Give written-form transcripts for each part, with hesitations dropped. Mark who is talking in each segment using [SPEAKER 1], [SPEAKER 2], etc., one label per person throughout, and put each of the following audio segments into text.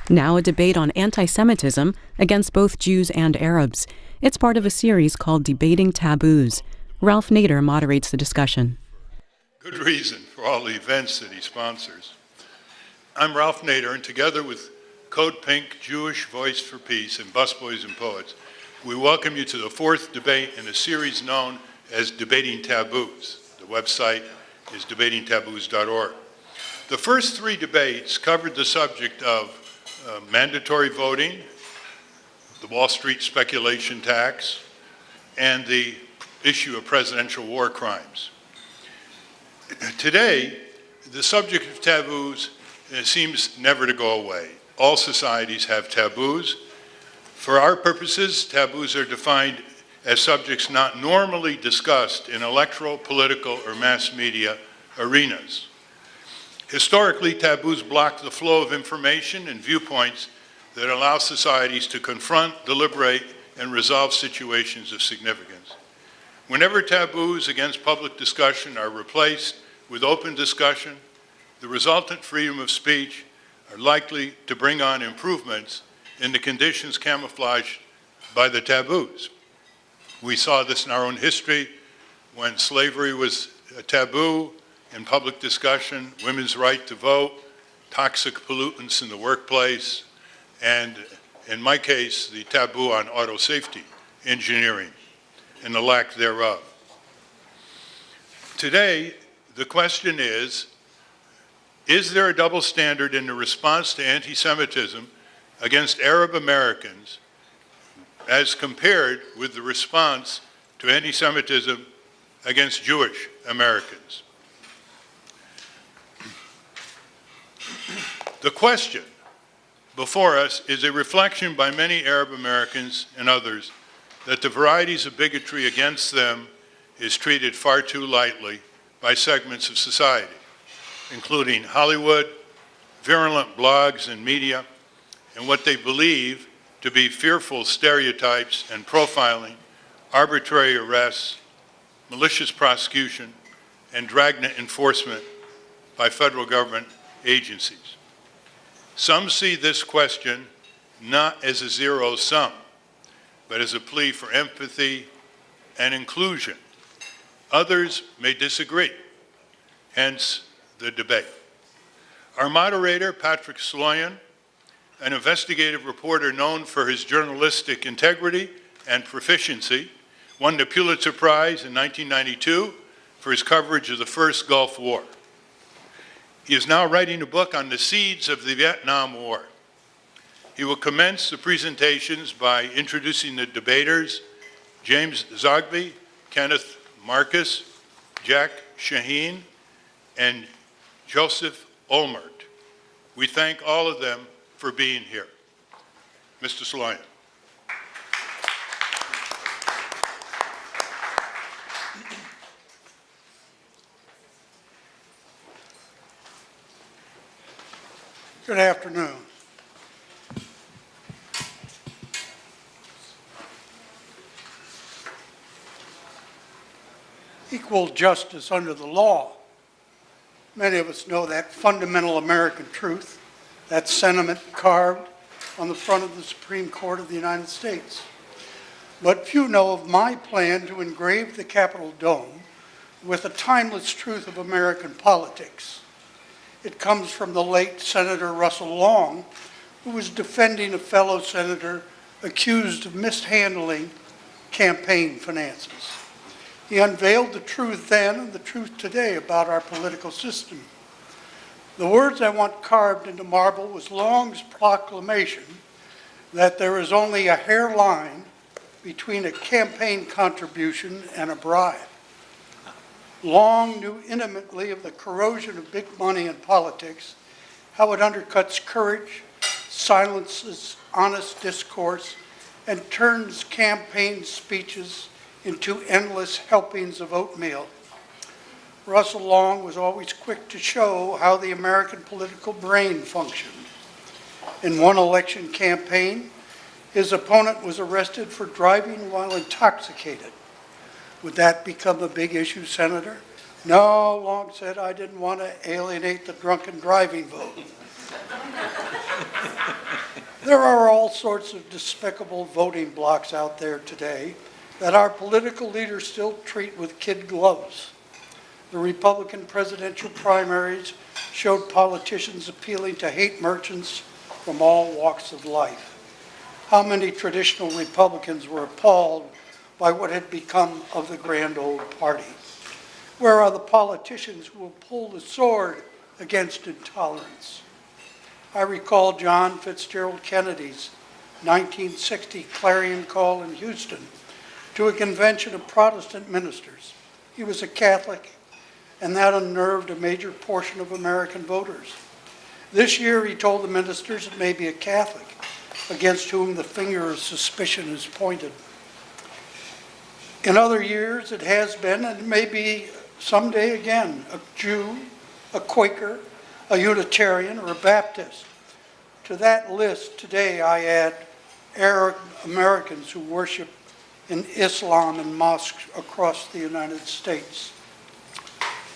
[SPEAKER 1] Now a debate on anti-Semitism against both Jews and Arabs. It's part of a series called Debating Taboos. Ralph Nader moderates the discussion.
[SPEAKER 2] Good reason for all the events that he sponsors. I'm Ralph Nader, and together with Code Pink, Jewish Voice for Peace, and Busboys and Poets, we welcome you to the fourth debate in a series known as Debating Taboos. The website is debatingtaboos.org. The first three debates covered the subject of mandatory voting, the Wall Street speculation tax, and the issue of presidential war crimes. Today, the subject of taboos seems never to go away. All societies have taboos. For our purposes, taboos are defined as subjects not normally discussed in electoral, political, or mass media arenas. Historically, taboos block the flow of information and viewpoints that allow societies to confront, deliberate, and resolve situations of significance. Whenever taboos against public discussion are replaced with open discussion, the resultant freedom of speech are likely to bring on improvements in the conditions camouflaged by the taboos. We saw this in our own history when slavery was a taboo in public discussion, women's right to vote, toxic pollutants in the workplace, and in my case, the taboo on auto safety engineering and the lack thereof. Today, the question is there a double standard in the response to anti-Semitism against Arab Americans as compared with the response to anti-Semitism against Jewish Americans? The question before us is a reflection by many Arab Americans and others that the varieties of bigotry against them is treated far too lightly by segments of society, including Hollywood, virulent blogs and media, and what they believe to be fearful stereotypes and profiling, arbitrary arrests, malicious prosecution, and dragnet enforcement by federal government agencies. Some see this question not as a zero sum, but as a plea for empathy and inclusion. Others may disagree, hence the debate. Our moderator, Patrick Sloyan, an investigative reporter known for his journalistic integrity and proficiency, won the Pulitzer Prize in 1992 for his coverage of the first Gulf War. He is now writing a book on the seeds of the Vietnam War. He will commence the presentations by introducing the debaters, James Zogby, Kenneth Marcus, Jack Shaheen, and Josef Olmert. We thank all of them for being here. Mr. Sloyan.
[SPEAKER 3] Good afternoon. Equal justice under the law. Many of us know that fundamental American truth, that sentiment carved on the front of the Supreme Court of the United States. But few know of my plan to engrave the Capitol dome with the timeless truth of American politics. It comes from the late Senator Russell Long, who was defending a fellow senator accused of mishandling campaign finances. He unveiled the truth then and the truth today about our political system. The words I want carved into marble was Long's proclamation that there is only a hairline between a campaign contribution and a bribe. Long knew intimately of the corrosion of big money in politics, how it undercuts courage, silences honest discourse, and turns campaign speeches into endless helpings of oatmeal. Russell Long was always quick to show how the American political brain functioned. In one election campaign, his opponent was arrested for driving while intoxicated. Would that become a big issue, Senator? No, Long said, I didn't want to alienate the drunken driving vote. There are all sorts of despicable voting blocs out there today that our political leaders still treat with kid gloves. The Republican presidential primaries showed politicians appealing to hate merchants from all walks of life. How many traditional Republicans were appalled by what had become of the grand old party? Where are the politicians who will pull the sword against intolerance? I recall John Fitzgerald Kennedy's 1960 clarion call in Houston to a convention of Protestant ministers. He was a Catholic, and that unnerved a major portion of American voters. This year, he told the ministers it may be a Catholic against whom the finger of suspicion is pointed. In other years, it has been, and may be someday again, a Jew, a Quaker, a Unitarian, or a Baptist. To that list today I add Arab Americans who worship in Islam and mosques across the United States.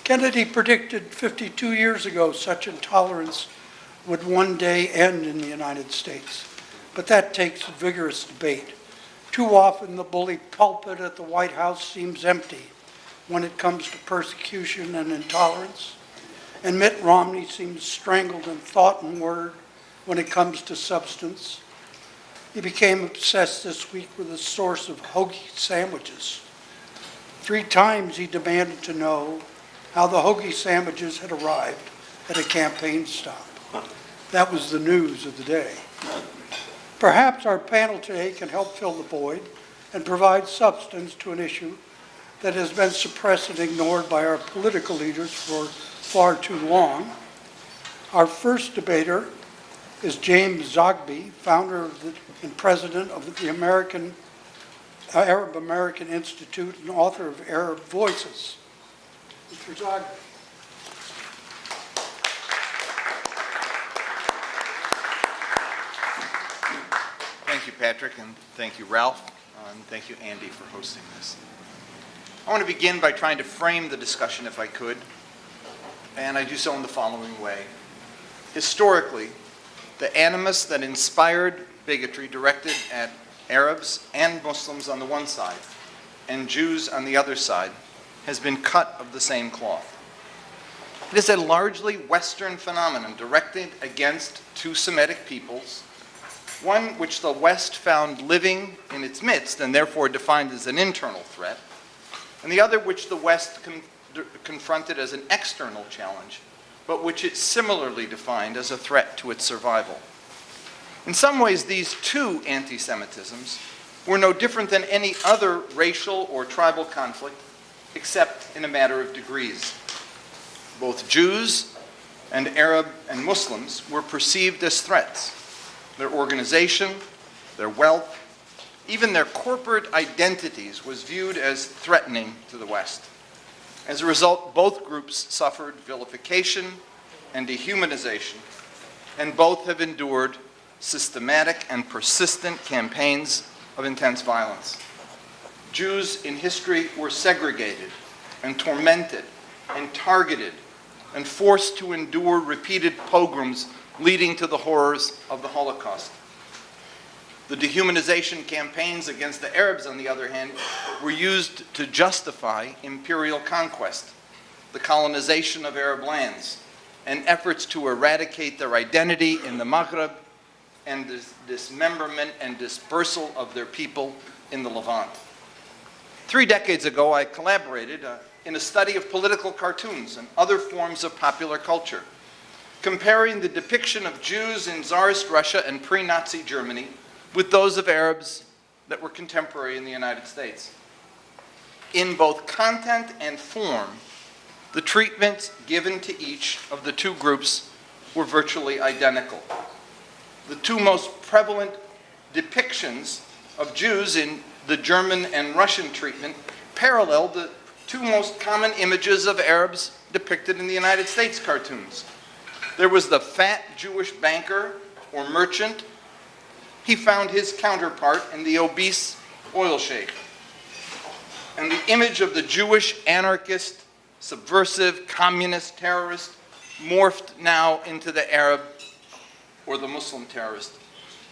[SPEAKER 3] Kennedy predicted 52 years ago such intolerance would one day end in the United States, but that takes vigorous debate. Too often the bully pulpit at the White House seems empty when it comes to persecution and intolerance, and Mitt Romney seems strangled in thought and word when it comes to substance. He became obsessed this week with the source of hoagie sandwiches. 3 times he demanded to know how the hoagie sandwiches had arrived at a campaign stop. That was the news of the day. Perhaps our panel today can help fill the void and provide substance to an issue that has been suppressed and ignored by our political leaders for far too long. Our first debater is James Zogby, founder of and president of the Arab American Institute and author of Arab Voices. Mr. Zogby.
[SPEAKER 4] Thank you, Patrick, and thank you, Ralph, and thank you, Andy, for hosting this. I want to begin by trying to frame the discussion, if I could, and I do so in the following way. Historically, the animus that inspired bigotry directed at Arabs and Muslims on the one side and Jews on the other side has been cut of the same cloth. It is a largely Western phenomenon directed against 2 Semitic peoples, one which the West found living in its midst and therefore defined as an internal threat, and the other which the West confronted as an external challenge, but which it similarly defined as a threat to its survival. In some ways, these 2 anti-Semitisms were no different than any other racial or tribal conflict, except in a matter of degrees. Both Jews and Arab and Muslims were perceived as threats. Their organization, their wealth, even their corporate identities was viewed as threatening to the West. As a result, both groups suffered vilification and dehumanization, and both have endured systematic and persistent campaigns of intense violence. Jews in history were segregated and tormented and targeted and forced to endure repeated pogroms leading to the horrors of the Holocaust. The dehumanization campaigns against the Arabs, on the other hand, were used to justify imperial conquest, the colonization of Arab lands, and efforts to eradicate their identity in the Maghreb and the dismemberment and dispersal of their people in the Levant. 3 decades ago, I collaborated in a study of political cartoons and other forms of popular culture, comparing the depiction of Jews in Tsarist Russia and pre-Nazi Germany with those of Arabs that were contemporary in the United States. In both content and form, the treatments given to each of the 2 groups were virtually identical. The 2 most prevalent depictions of Jews in the German and Russian treatment paralleled the 2 most common images of Arabs depicted in the United States cartoons. There was the fat Jewish banker or merchant. He found his counterpart in the obese oil sheikh. And the image of the Jewish anarchist, subversive, communist terrorist morphed now into the Arab or the Muslim terrorist.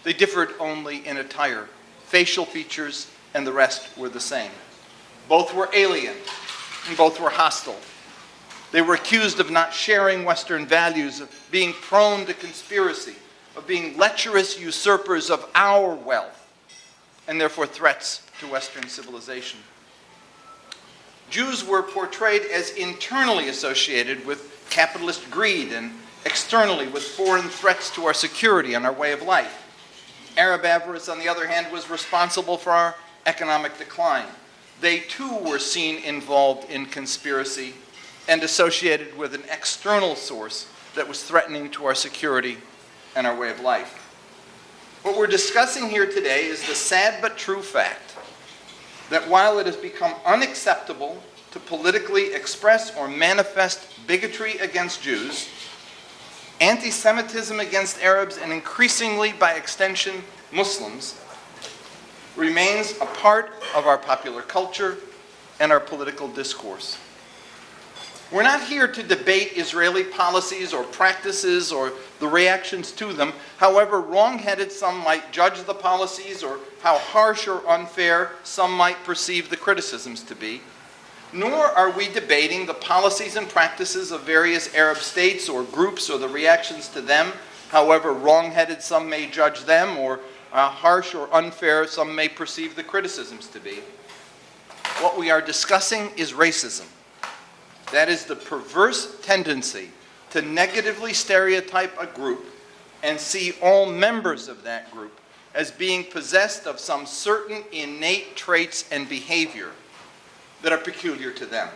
[SPEAKER 4] They differed only in attire. Facial features and the rest were the same. Both were alien, and both were hostile. They were accused of not sharing Western values, of being prone to conspiracy, of being lecherous usurpers of our wealth, and therefore threats to Western civilization. Jews were portrayed as internally associated with capitalist greed and externally with foreign threats to our security and our way of life. Arab avarice, on the other hand, was responsible for our economic decline. They too were seen involved in conspiracy and associated with an external source that was threatening to our security and our way of life. What we're discussing here today is the sad but true fact that while it has become unacceptable to politically express or manifest bigotry against Jews, anti-Semitism against Arabs, and increasingly, by extension, Muslims, remains a part of our popular culture and our political discourse. We're not here to debate Israeli policies or practices or the reactions to them, however wrong-headed some might judge the policies or how harsh or unfair some might perceive the criticisms to be. Nor are we debating the policies and practices of various Arab states or groups or the reactions to them, however wrong-headed some may judge them or harsh or unfair some may perceive the criticisms to be. What we are discussing is racism. That is the perverse tendency to negatively stereotype a group and see all members of that group as being possessed of some certain innate traits and behavior that are peculiar to them.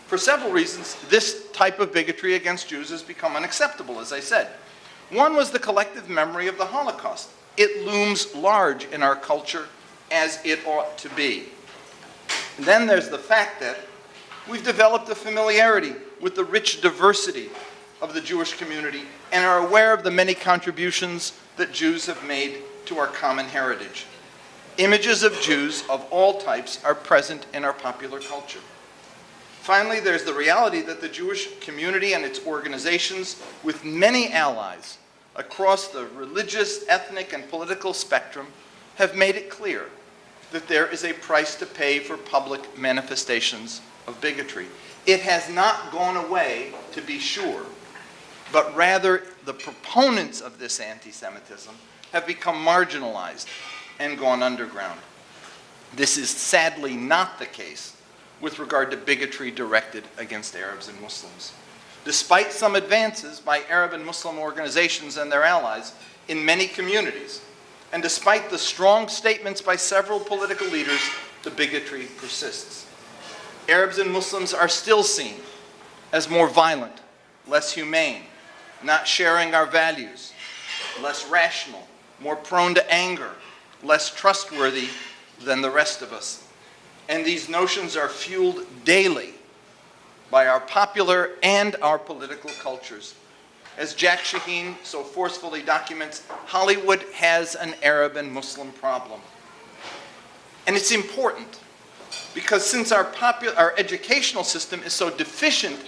[SPEAKER 4] For several reasons, this type of bigotry against Jews has become unacceptable, as I said. One was the collective memory of the Holocaust. It looms large in our culture, as it ought to be. And then there's the fact that we've developed a familiarity with the rich diversity of the Jewish community and are aware of the many contributions that Jews have made to our common heritage. Images of Jews of all types are present in our popular culture. Finally, there's the reality that the Jewish community and its organizations, with many allies across the religious, ethnic, and political spectrum, have made it clear that there is a price to pay for public manifestations of bigotry. It has not gone away, to be sure, but rather the proponents of this anti-Semitism have become marginalized and gone underground. This is sadly not the case with regard to bigotry directed against Arabs and Muslims. Despite some advances by Arab and Muslim organizations and their allies in many communities, and despite the strong statements by several political leaders, the bigotry persists. Arabs and Muslims are still seen as more violent, less humane, not sharing our values, less rational, more prone to anger, less trustworthy than the rest of us. And these notions are fueled daily by our popular and our political cultures. As Jack Shaheen so forcefully documents, Hollywood has an Arab and Muslim problem. And it's important because since our educational system is so deficient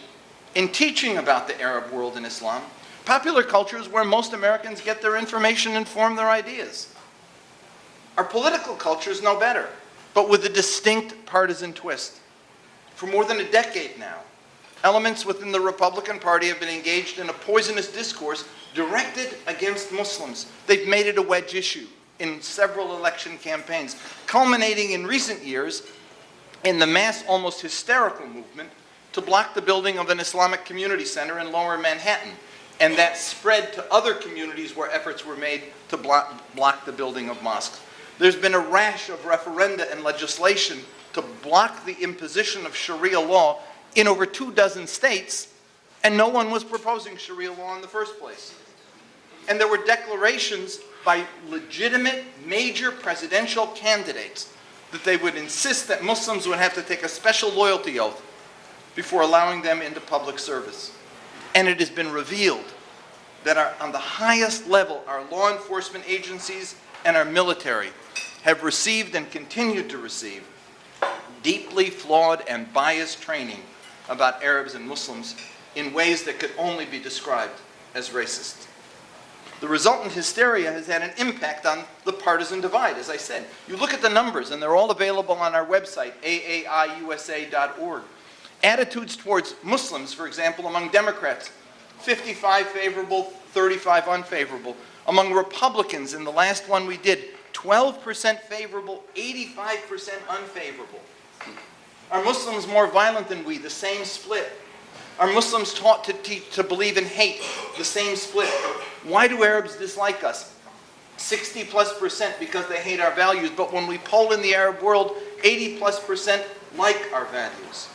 [SPEAKER 4] in teaching about the Arab world and Islam, popular culture is where most Americans get their information and form their ideas. Our political culture is no better, but with a distinct partisan twist. For more than a decade now, elements within the Republican Party have been engaged in a poisonous discourse directed against Muslims. They've made it a wedge issue in several election campaigns, culminating in recent years in the mass, almost hysterical movement to block the building of an Islamic community center in Lower Manhattan. And that spread to other communities where efforts were made to block the building of mosques. There's been a rash of referenda and legislation to block the imposition of Sharia law in over 24 states, and no one was proposing Sharia law in the first place. And there were declarations by legitimate major presidential candidates that they would insist that Muslims would have to take a special loyalty oath before allowing them into public service. And it has been revealed that on the highest level, our law enforcement agencies and our military have received and continue to receive deeply flawed and biased training about Arabs and Muslims in ways that could only be described as racist. The resultant hysteria has had an impact on the partisan divide, as I said. You look at the numbers, and they're all available on our website, aaiusa.org. Attitudes towards Muslims, for example, among Democrats, 55 favorable, 35 unfavorable. Among Republicans, in the last one we did, 12% favorable, 85% unfavorable. Are Muslims more violent than we? The same split. Are Muslims taught to believe in hate? The same split. Why do Arabs dislike us? 60+% because they hate our values, but when we poll in the Arab world, 80+% like our values.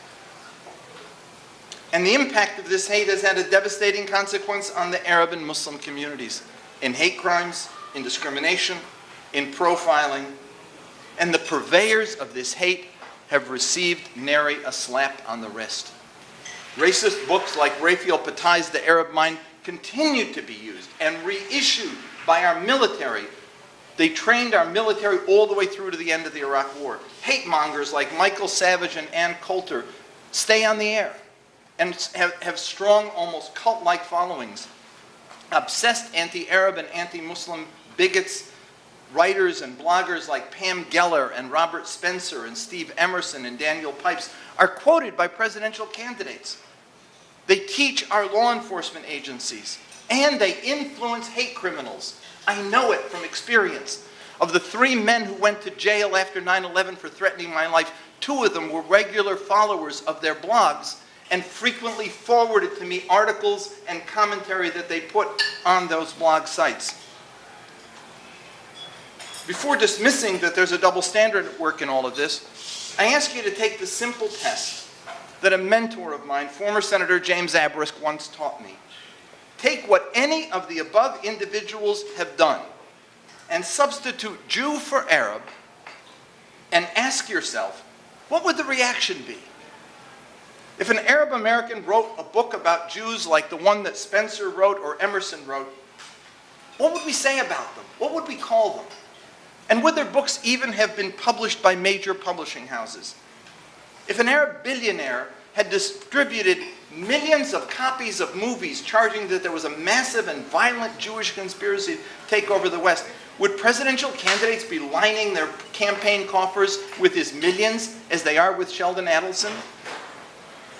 [SPEAKER 4] And the impact of this hate has had a devastating consequence on the Arab and Muslim communities, in hate crimes, in discrimination, in profiling. And the purveyors of this hate have received nary a slap on the wrist. Racist books like Raphael Patai's The Arab Mind continue to be used and reissued by our military. They trained our military all the way through to the end of the Iraq War. Hate mongers like Michael Savage and Ann Coulter stay on the air and have strong, almost cult-like followings. Obsessed anti-Arab and anti-Muslim bigots, writers and bloggers like Pam Geller and Robert Spencer and Steve Emerson and Daniel Pipes are quoted by presidential candidates. They teach our law enforcement agencies, and they influence hate criminals. I know it from experience. Of the 3 men who went to jail after 9/11 for threatening my life, 2 of them were regular followers of their blogs and frequently forwarded to me articles and commentary that they put on those blog sites. Before dismissing that there's a double standard at work in all of this, I ask you to take the simple test that a mentor of mine, former Senator James Abrisk, once taught me. Take what any of the above individuals have done and substitute Jew for Arab and ask yourself, what would the reaction be? If an Arab American wrote a book about Jews like the one that Spencer wrote or Emerson wrote, what would we say about them? What would we call them? And would their books even have been published by major publishing houses? If an Arab billionaire had distributed millions of copies of movies charging that there was a massive and violent Jewish conspiracy to take over the West, would presidential candidates be lining their campaign coffers with his millions as they are with Sheldon Adelson?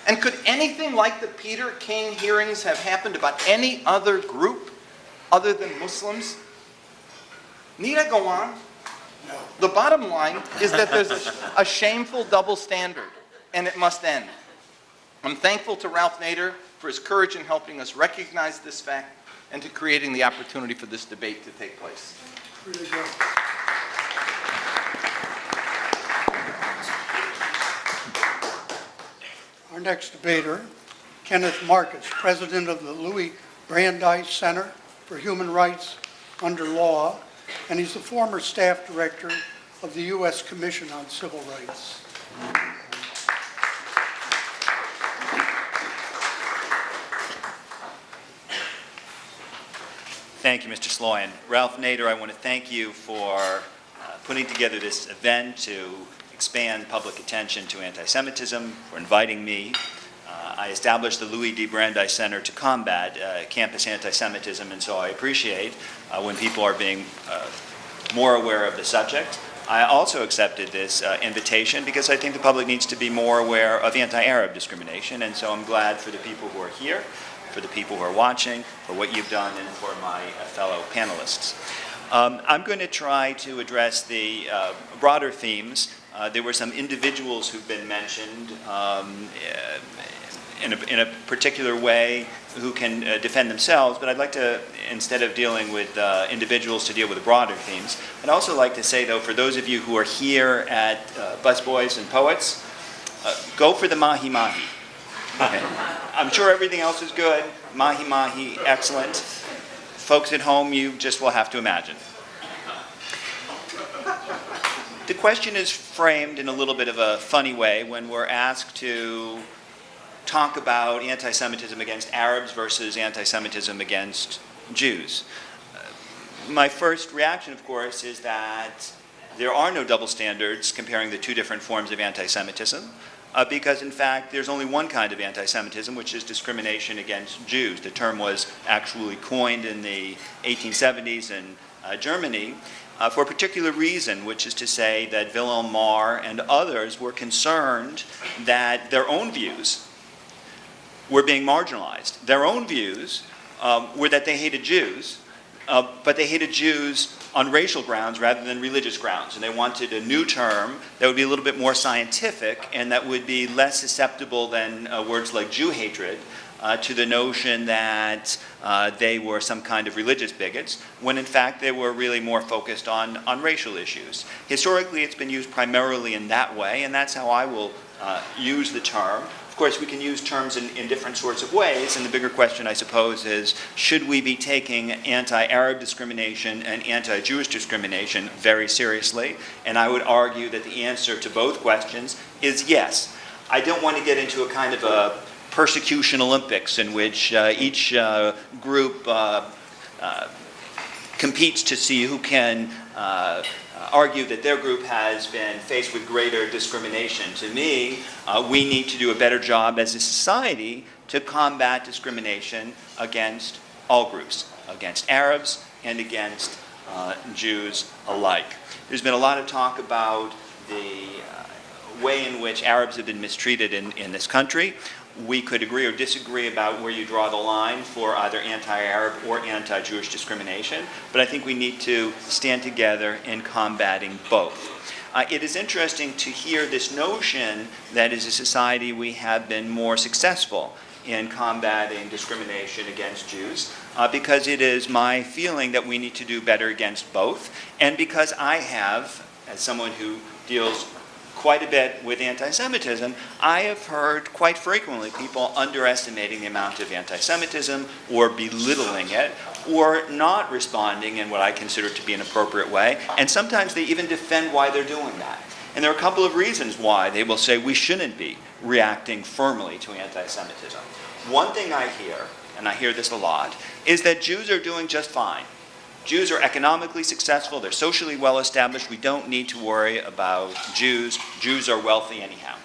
[SPEAKER 4] And could anything like the Peter King hearings have happened about any other group other than Muslims? Need I go on? No. The bottom line is that there's a shameful double standard, and it must end. I'm thankful to Ralph Nader for his courage in helping us recognize this fact and to creating the opportunity for this debate to take place.
[SPEAKER 3] Really good. Our next debater, Kenneth Marcus, president of the Louis Brandeis Center for Human Rights Under Law, and he's the former staff director of the U.S. Commission on Civil Rights.
[SPEAKER 5] Thank you, Mr. Sloyan. Ralph Nader, I want to thank you for putting together this event to expand public attention to anti-Semitism, for inviting me. I established the Louis D. Brandeis Center to combat campus anti-Semitism, and so I appreciate when people are being more aware of the subject. I also accepted this invitation because I think the public needs to be more aware of anti-Arab discrimination, and so I'm glad for the people who are here, for the people who are watching, for what you've done, and for my fellow panelists. I'm going to try to address the broader themes. There were some individuals who've been mentioned in a particular way who can defend themselves, but I'd like to, instead of dealing with individuals, to deal with the broader themes. I'd also like to say, though, for those of you who are here at Busboys and Poets, go for the mahi-mahi. Okay. I'm sure everything else is good. Mahi-mahi, excellent. Folks at home, you just will have to imagine. The question is framed in a little bit of a funny way when we're asked to talk about anti-Semitism against Arabs versus anti-Semitism against Jews. My first reaction, of course, is that there are no double standards comparing the two different forms of anti-Semitism. because in fact there's only one kind of anti-Semitism, which is discrimination against Jews. The term was actually coined in the 1870s in Germany for a particular reason, which is to say that Wilhelm Marr and others were concerned that their own views were being marginalized. Their own views were that they hated Jews, but they hated Jews on racial grounds rather than religious grounds. And they wanted a new term that would be a little bit more scientific and that would be less susceptible than words like Jew hatred to the notion that they were some kind of religious bigots, when in fact they were really more focused on racial issues. Historically, it's been used primarily in that way, and that's how I will use the term. Of course, we can use terms in different sorts of ways, and the bigger question, I suppose, is should we be taking anti-Arab discrimination and anti-Jewish discrimination very seriously? And I would argue that the answer to both questions is yes. I don't want to get into a kind of a persecution Olympics in which each group competes to see who can argue that their group has been faced with greater discrimination. To me, we need to do a better job as a society to combat discrimination against all groups, against Arabs and against Jews alike. There's been a lot of talk about the way in which Arabs have been mistreated in this country. We could agree or disagree about where you draw the line for either anti-Arab or anti-Jewish discrimination, but I think we need to stand together in combating both. It is interesting to hear this notion that as a society we have been more successful in combating discrimination against Jews, because it is my feeling that we need to do better against both, and because I have, as someone who deals quite a bit with anti-Semitism, I have heard quite frequently people underestimating the amount of anti-Semitism or belittling it or not responding in what I consider to be an appropriate way, and sometimes they even defend why they're doing that. And there are a couple of reasons why they will say we shouldn't be reacting firmly to anti-Semitism. One thing I hear, and I hear this a lot, is that Jews are doing just fine. Jews are economically successful, they're socially well established, we don't need to worry about Jews. Jews are wealthy anyhow.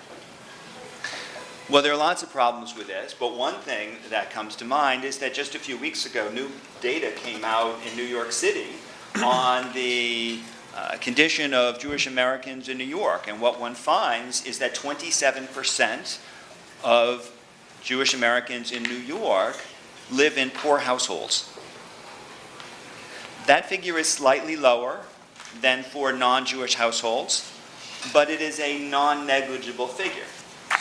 [SPEAKER 5] Well, there are lots of problems with this, but one thing that comes to mind is that just a few weeks ago, new data came out in New York City on the condition of Jewish Americans in New York, and what one finds is that 27% of Jewish Americans in New York live in poor households. That figure is slightly lower than for non-Jewish households, but it is a non-negligible figure.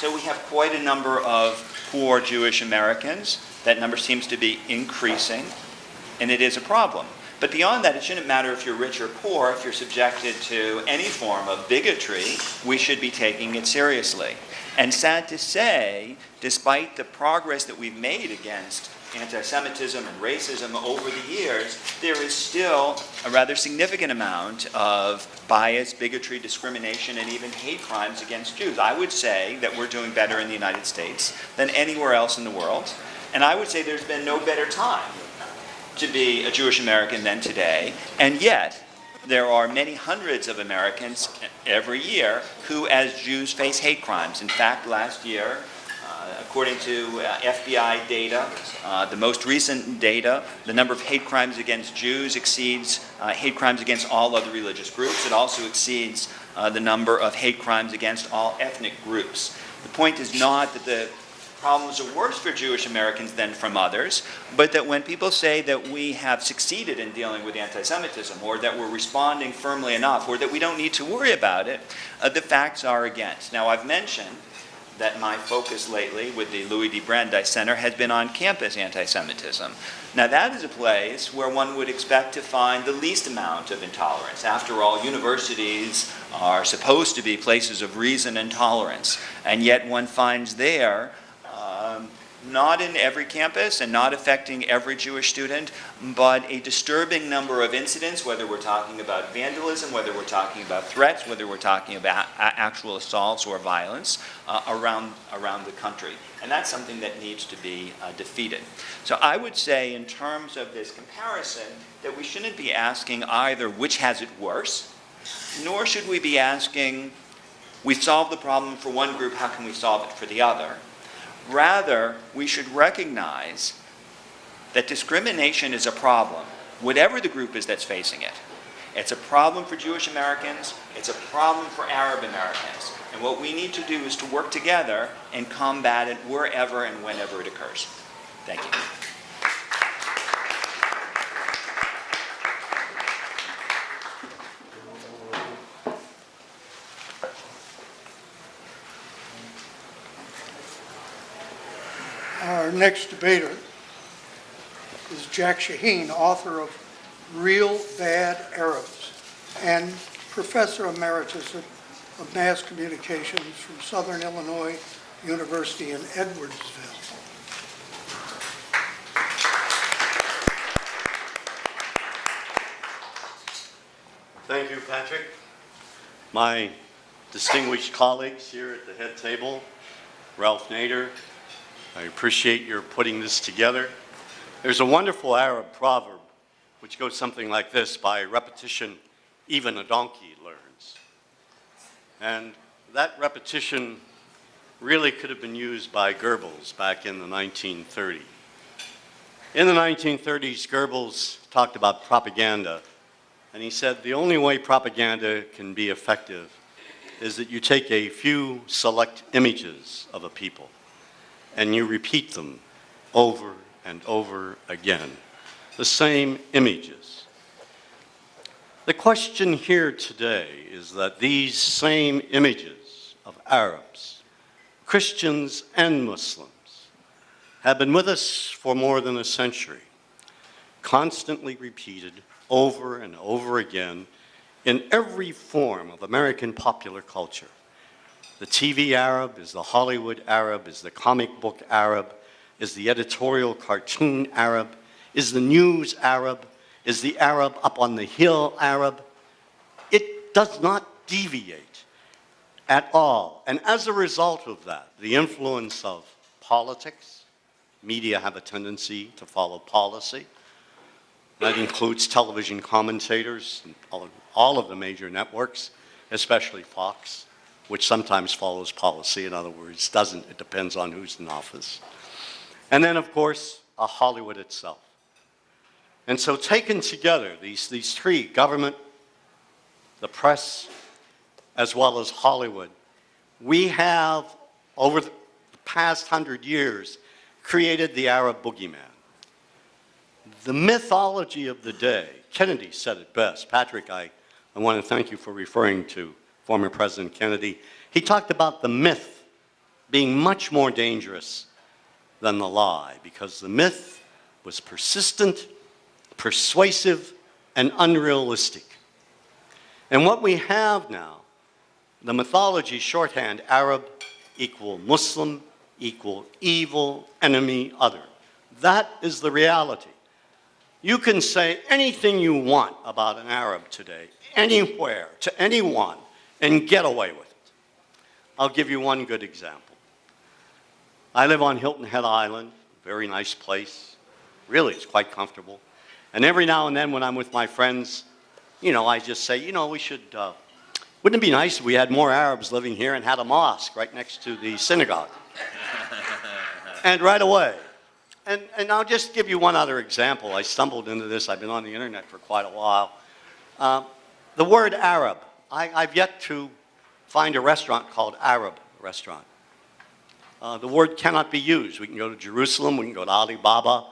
[SPEAKER 5] So we have quite a number of poor Jewish Americans. That number seems to be increasing, and it is a problem. But beyond that, it shouldn't matter if you're rich or poor. If you're subjected to any form of bigotry, we should be taking it seriously. And sad to say, despite the progress that we've made against anti-Semitism and racism over the years, there is still a rather significant amount of bias, bigotry, discrimination, and even hate crimes against Jews. I would say that we're doing better in the United States than anywhere else in the world, and I would say there's been no better time to be a Jewish American than today, and yet there are many hundreds of Americans every year who, as Jews, face hate crimes. In fact, last year, according to FBI data, the most recent data, the number of hate crimes against Jews exceeds hate crimes against all other religious groups. It also exceeds the number of hate crimes against all ethnic groups. The point is not that the problems are worse for Jewish Americans than from others, but that when people say that we have succeeded in dealing with anti-Semitism, or that we're responding firmly enough, or that we don't need to worry about it, the facts are against. Now, I've mentioned that my focus lately with the Louis D. Brandeis Center has been on campus anti-Semitism. Now that is a place where one would expect to find the least amount of intolerance. After all, universities are supposed to be places of reason and tolerance, and yet one finds there, not in every campus and not affecting every Jewish student, but a disturbing number of incidents, whether we're talking about vandalism, whether we're talking about threats, whether we're talking about actual assaults or violence around the country. And that's something that needs to be defeated. So I would say in terms of this comparison that we shouldn't be asking either which has it worse, nor should we be asking we solve the problem for one group, how can we solve it for the other? Rather, we should recognize that discrimination is a problem, whatever the group is that's facing it. It's a problem for Jewish Americans, it's a problem for Arab Americans. And what we need to do is to work together and combat it wherever and whenever it occurs. Thank you.
[SPEAKER 3] Our next debater is Jack Shaheen, author of Real Bad Arabs and Professor Emeritus of Mass Communications from Southern Illinois University in Edwardsville.
[SPEAKER 6] Thank you, Patrick. My distinguished colleagues here at the head table, Ralph Nader, I appreciate your putting this together. There's a wonderful Arab proverb which goes something like this: by repetition, even a donkey learns. And that repetition really could have been used by Goebbels back in the 1930s. In the 1930s, Goebbels talked about propaganda, and he said the only way propaganda can be effective is that you take a few select images of a people and you repeat them over and over again, the same images. The question here today is that these same images of Arabs, Christians and Muslims, have been with us for more than a century, constantly repeated over and over again in every form of American popular culture. The TV Arab is the Hollywood Arab, is the comic book Arab, is the editorial cartoon Arab, is the news Arab, is the Arab up on the hill Arab. It does not deviate at all. And as a result of that, the influence of politics, media have a tendency to follow policy. That includes television commentators, and all of the major networks, especially Fox, which sometimes follows policy, in other words, doesn't. It depends on who's in office. And then, of course, Hollywood itself. And so taken together, these three, government, the press, as well as Hollywood, we have, over the past 100 years, created the Arab boogeyman. The mythology of the day, Kennedy said it best. Patrick, I want to thank you for referring to former President Kennedy. He talked about the myth being much more dangerous than the lie, because the myth was persistent, persuasive, and unrealistic. And what we have now, the mythology shorthand, Arab equal Muslim equal evil, enemy, other. That is the reality. You can say anything you want about an Arab today, anywhere, to anyone, and get away with it. I'll give you one good example. I live on Hilton Head Island, very nice place. Really, it's quite comfortable. And every now and then when I'm with my friends, I just say, we should, wouldn't it be nice if we had more Arabs living here and had a mosque right next to the synagogue? And right away. And I'll just give you one other example. I stumbled into this. I've been on the internet for quite a while. The word Arab. I've yet to find a restaurant called Arab restaurant. The word cannot be used. We can go to Jerusalem, we can go to Alibaba,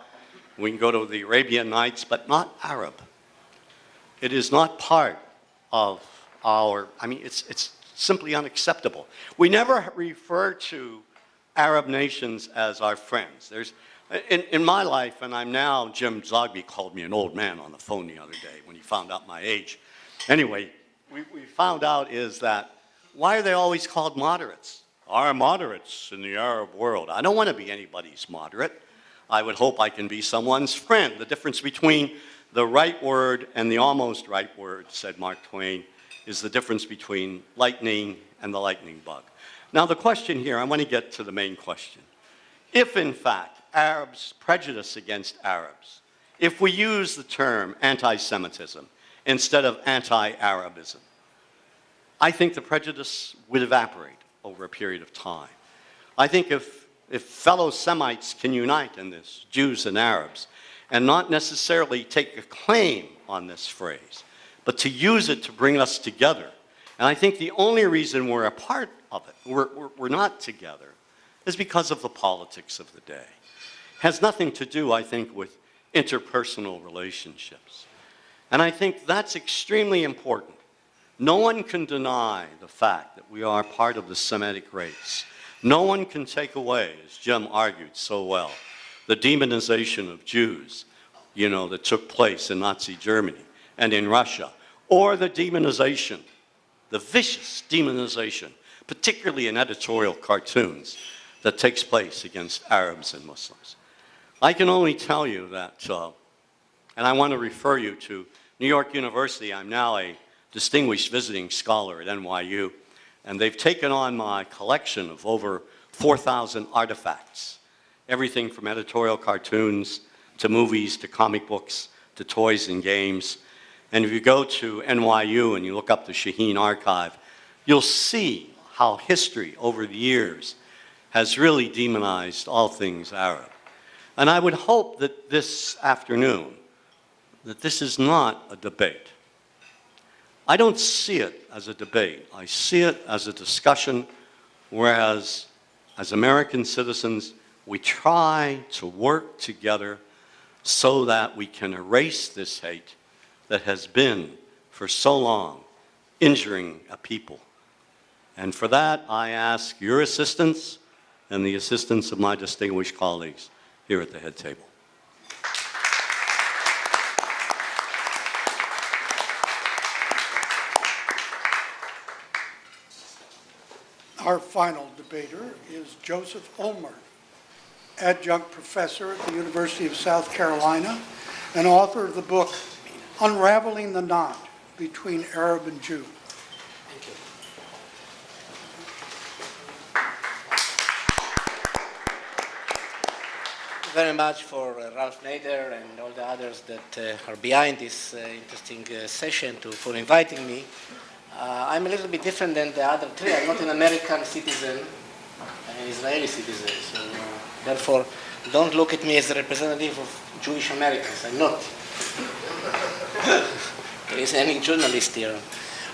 [SPEAKER 6] we can go to the Arabian Nights, but not Arab. It is not part of our, it's simply unacceptable. We never refer to Arab nations as our friends. In my life, and I'm now, Jim Zogby called me an old man on the phone the other day when he found out my age. Anyway, we found out is that, why are they always called moderates? Our moderates in the Arab world. I don't want to be anybody's moderate. I would hope I can be someone's friend. The difference between the right word and the almost right word, said Mark Twain, is the difference between lightning and the lightning bug. Now the question here, I want to get to the main question. If in fact Arabs prejudice against Arabs, if we use the term anti-Semitism instead of anti-Arabism, I think the prejudice would evaporate over a period of time. I think if fellow Semites can unite in this, Jews and Arabs, and not necessarily take a claim on this phrase, but to use it to bring us together. And I think the only reason we're a part of it, we're not together, is because of the politics of the day. Has nothing to do, I think, with interpersonal relationships. And I think that's extremely important. No one can deny the fact that we are part of the Semitic race. No one can take away, as Jim argued so well, the demonization of Jews, that took place in Nazi Germany and in Russia, or the demonization, the vicious demonization, particularly in editorial cartoons, that takes place against Arabs and Muslims. I can only tell you that, and I want to refer you to New York University. I'm now a distinguished visiting scholar at NYU, and they've taken on my collection of over 4,000 artifacts, everything from editorial cartoons to movies to comic books to toys and games. And if you go to NYU and you look up the Shaheen archive, you'll see how history over the years has really demonized all things Arab. And I would hope that this afternoon, that this is not a debate. I don't see it as a debate. I see it as a discussion, whereas as American citizens, we try to work together so that we can erase this hate that has been for so long injuring a people. And for that, I ask your assistance and the assistance of my distinguished colleagues here at the head table.
[SPEAKER 3] Our final debater is Josef Olmert, adjunct professor at the University of South Carolina and author of the book Unraveling the Knot Between Arab and Jew.
[SPEAKER 7] Thank you. Very much for Ralph Nader and all the others that are behind this interesting session for inviting me. I'm a little bit different than the other three. I'm not an American citizen, I'm an Israeli citizen. So therefore, don't look at me as a representative of Jewish Americans. I'm not. There is any journalist here.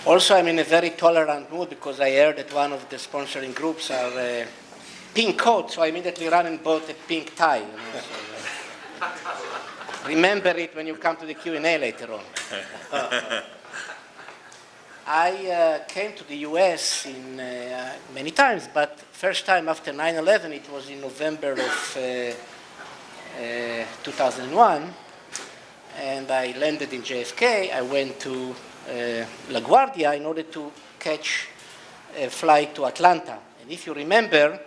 [SPEAKER 7] Also, I'm in a very tolerant mood because I heard that one of the sponsoring groups are pink coat, so I immediately ran and bought a pink tie. So, remember it when you come to the Q&A later on. I came to the US many times, but first time after 9/11, it was in November of 2001, and I landed in JFK. I went to LaGuardia in order to catch a flight to Atlanta. And if you remember,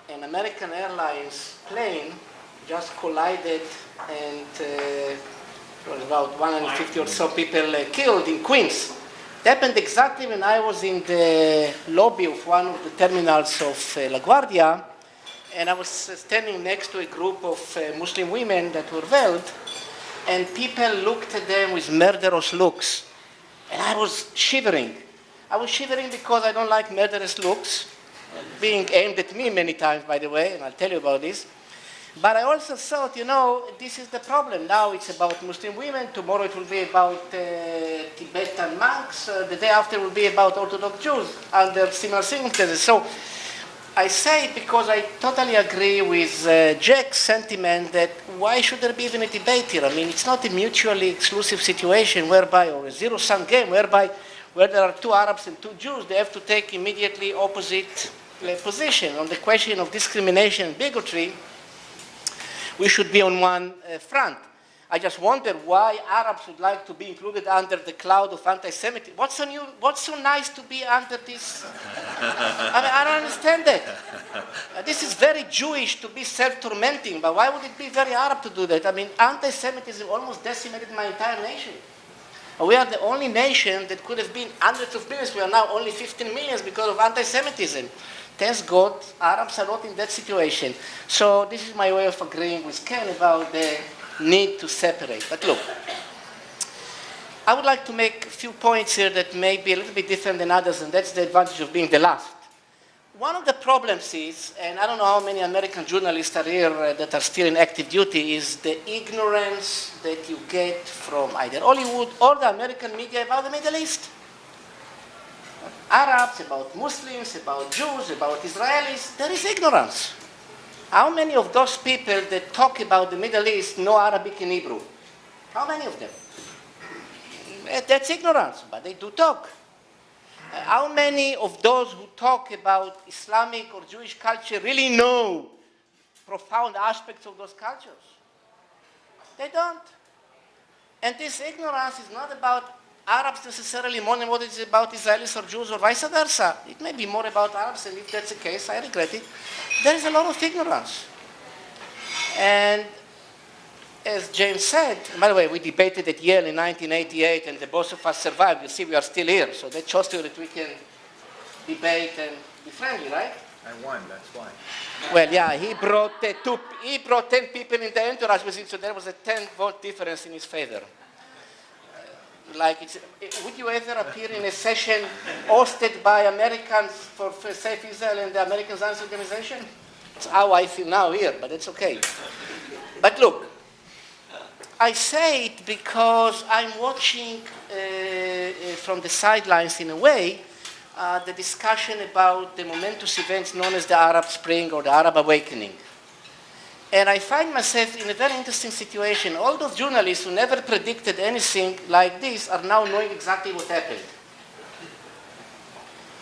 [SPEAKER 7] an American Airlines plane just collided, and there was about 150 or so people killed in Queens. It happened exactly when I was in the lobby of one of the terminals of LaGuardia, and I was standing next to a group of Muslim women that were veiled, and people looked at them with murderous looks, and I was shivering. I was shivering because I don't like murderous looks, being aimed at me many times, by the way, and I'll tell you about this. But I also thought, this is the problem. Now it's about Muslim women. Tomorrow it will be about Tibetan monks. The day after will be about Orthodox Jews under similar circumstances. So I say it because I totally agree with Jack's sentiment that why should there be even a debate here? I mean, it's not a mutually exclusive situation whereby, or a zero-sum game, whereby where there are two Arabs and two Jews, they have to take immediately opposite position. On the question of discrimination and bigotry, we should be on one front. I just wonder why Arabs would like to be included under the cloud of anti-Semitism. What's so nice to be under this? I don't understand that. This is very Jewish to be self-tormenting, but why would it be very Arab to do that? I mean, anti-Semitism almost decimated my entire nation. We are the only nation that could have been hundreds of millions. We are now only 15 million because of anti-Semitism. Thank God, Arabs are not in that situation. So this is my way of agreeing with Ken about the need to separate. But look, I would like to make a few points here that may be a little bit different than others, and that's the advantage of being the last. One of the problems is, and I don't know how many American journalists are here that are still in active duty, is the ignorance that you get from either Hollywood or the American media about the Middle East. Arabs, about Muslims, about Jews, about Israelis, there is ignorance. How many of those people that talk about the Middle East know Arabic and Hebrew? How many of them? That's ignorance, but they do talk. How many of those who talk about Islamic or Jewish culture really know profound aspects of those cultures? They don't. And this ignorance is not about Arabs necessarily more than what it is about Israelis or Jews or vice versa. It may be more about Arabs, and if that's the case, I regret it. There is a lot of ignorance. And as James said, by the way, we debated at Yale in 1988, and the both of us survived. You see, we are still here. So that shows you that we can debate and be friendly, right?
[SPEAKER 4] I won, that's why.
[SPEAKER 7] Well, yeah, he brought 10 people in the entourage with him, so there was a 10-vote difference in his favor. Would you ever appear in a session hosted by Americans for Safe Israel and the American Zionist Organization? That's how I feel now here, but it's okay. But look, I say it because I'm watching from the sidelines, in a way, the discussion about the momentous events known as the Arab Spring or the Arab Awakening. And I find myself in a very interesting situation. All those journalists who never predicted anything like this are now knowing exactly what happened.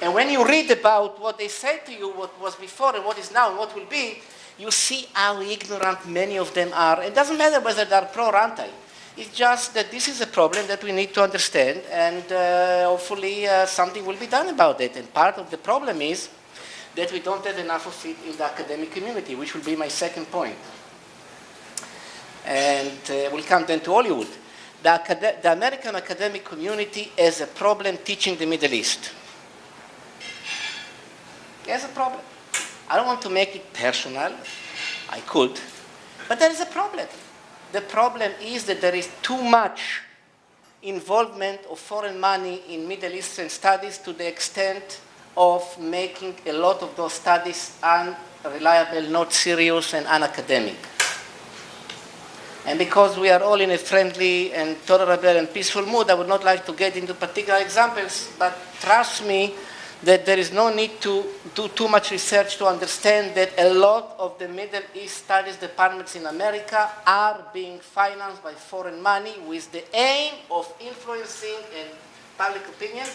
[SPEAKER 7] And when you read about what they said to you, what was before and what is now and what will be, you see how ignorant many of them are. It doesn't matter whether they're pro or anti. It's just that this is a problem that we need to understand, and hopefully something will be done about it. And part of the problem is that we don't have enough of it in the academic community, which will be my second point. And we'll come then to Hollywood. The American academic community has a problem teaching the Middle East. It has a problem. I don't want to make it personal. I could. But there is a problem. The problem is that there is too much involvement of foreign money in Middle Eastern studies to the extent of making a lot of those studies unreliable, not serious, and unacademic. And because we are all in a friendly and tolerable and peaceful mood, I would not like to get into particular examples, but trust me that there is no need to do too much research to understand that a lot of the Middle East studies departments in America are being financed by foreign money with the aim of influencing public opinion.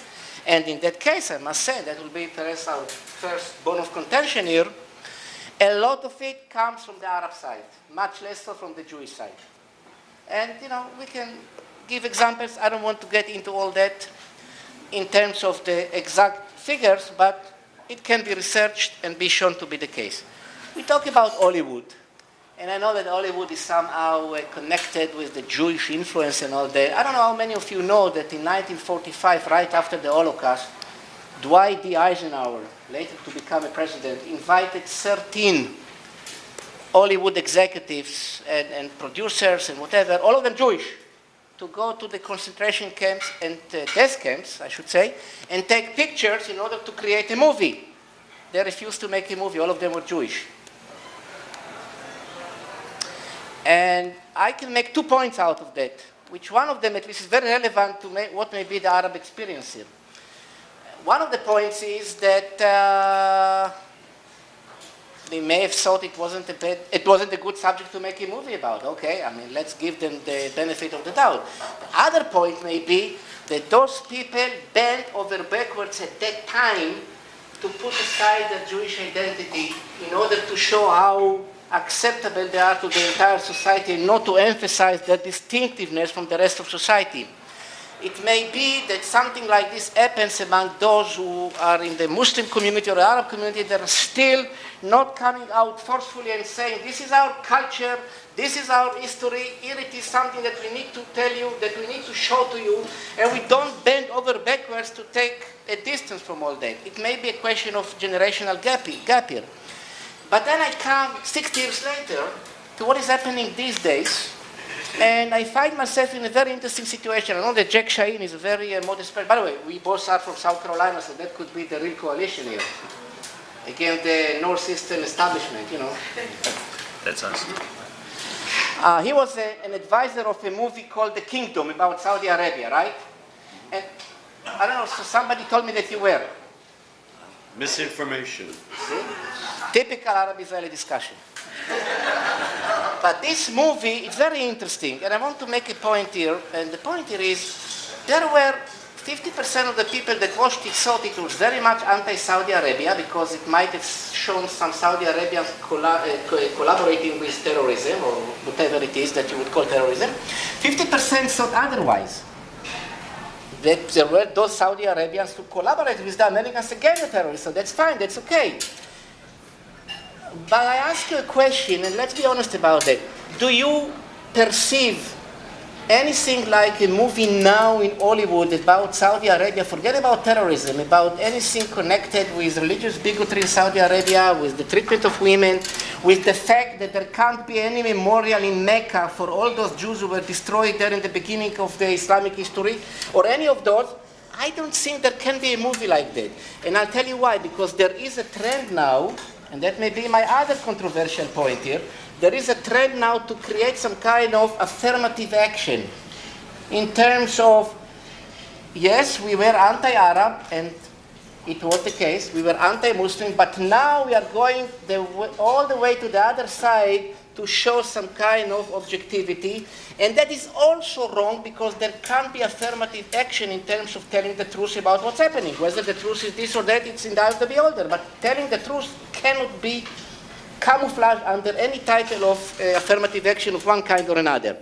[SPEAKER 7] And in that case, I must say, that will be perhaps our first bone of contention here, a lot of it comes from the Arab side, much less so from the Jewish side. And, we can give examples. I don't want to get into all that in terms of the exact figures, but it can be researched and be shown to be the case. We talk about Hollywood, and I know that Hollywood is somehow connected with the Jewish influence and all that. I don't know how many of you know that in 1945, right after the Holocaust, Dwight D. Eisenhower, later to become a president, invited 13 Hollywood executives and producers and whatever, all of them Jewish, to go to the concentration camps and death camps, I should say, and take pictures in order to create a movie. They refused to make a movie. All of them were Jewish. And I can make 2 points out of that, which one of them at least is very relevant to what may be the Arab experience here. One of the points is that they may have thought it wasn't a good subject to make a movie about. Okay, let's give them the benefit of the doubt. The other point may be that those people bent over backwards at that time to put aside their Jewish identity in order to show how acceptable they are to the entire society and not to emphasize their distinctiveness from the rest of society. It may be that something like this happens among those who are in the Muslim community or the Arab community that are still not coming out forcefully and saying, this is our culture, this is our history, here it is something that we need to tell you, that we need to show to you, and we don't bend over backwards to take a distance from all that. It may be a question of generational gap here. But then I come 60 years later to what is happening these days, And I find myself in a very interesting situation. I know that Jack Shaheen is a very modest person. By the way, we both are from South Carolina, so that could be the real coalition here against the Northeastern establishment, you know.
[SPEAKER 5] That's us.
[SPEAKER 7] He was an advisor of a movie called The Kingdom about Saudi Arabia, right? And I don't know, so somebody told me that you were.
[SPEAKER 6] Misinformation.
[SPEAKER 7] See? Typical Arab-Israeli discussion. But this movie is very interesting, and I want to make a point here, and the point here is there were 50% of the people that watched it thought it was very much anti-Saudi Arabia because it might have shown some Saudi Arabians collaborating with terrorism or whatever it is that you would call terrorism. 50% thought otherwise. That there were those Saudi Arabians who collaborated with the Americans against the terrorists, so that's fine, that's okay. But I ask you a question, and let's be honest about that. Do you perceive anything like a movie now in Hollywood about Saudi Arabia, forget about terrorism, about anything connected with religious bigotry in Saudi Arabia, with the treatment of women, with the fact that there can't be any memorial in Mecca for all those Jews who were destroyed there in the beginning of the Islamic history, or any of those? I don't think there can be a movie like that. And I'll tell you why, because there is a trend now, and that may be my other controversial point here, there is a trend now to create some kind of affirmative action in terms of, yes, we were anti-Arab, and it was the case, we were anti-Muslim, but now we are going all the way to the other side to show some kind of objectivity, and that is also wrong because there can't be affirmative action in terms of telling the truth about what's happening. Whether the truth is this or that, it's in the eye of the beholder, but telling the truth cannot be camouflage under any title of affirmative action of one kind or another.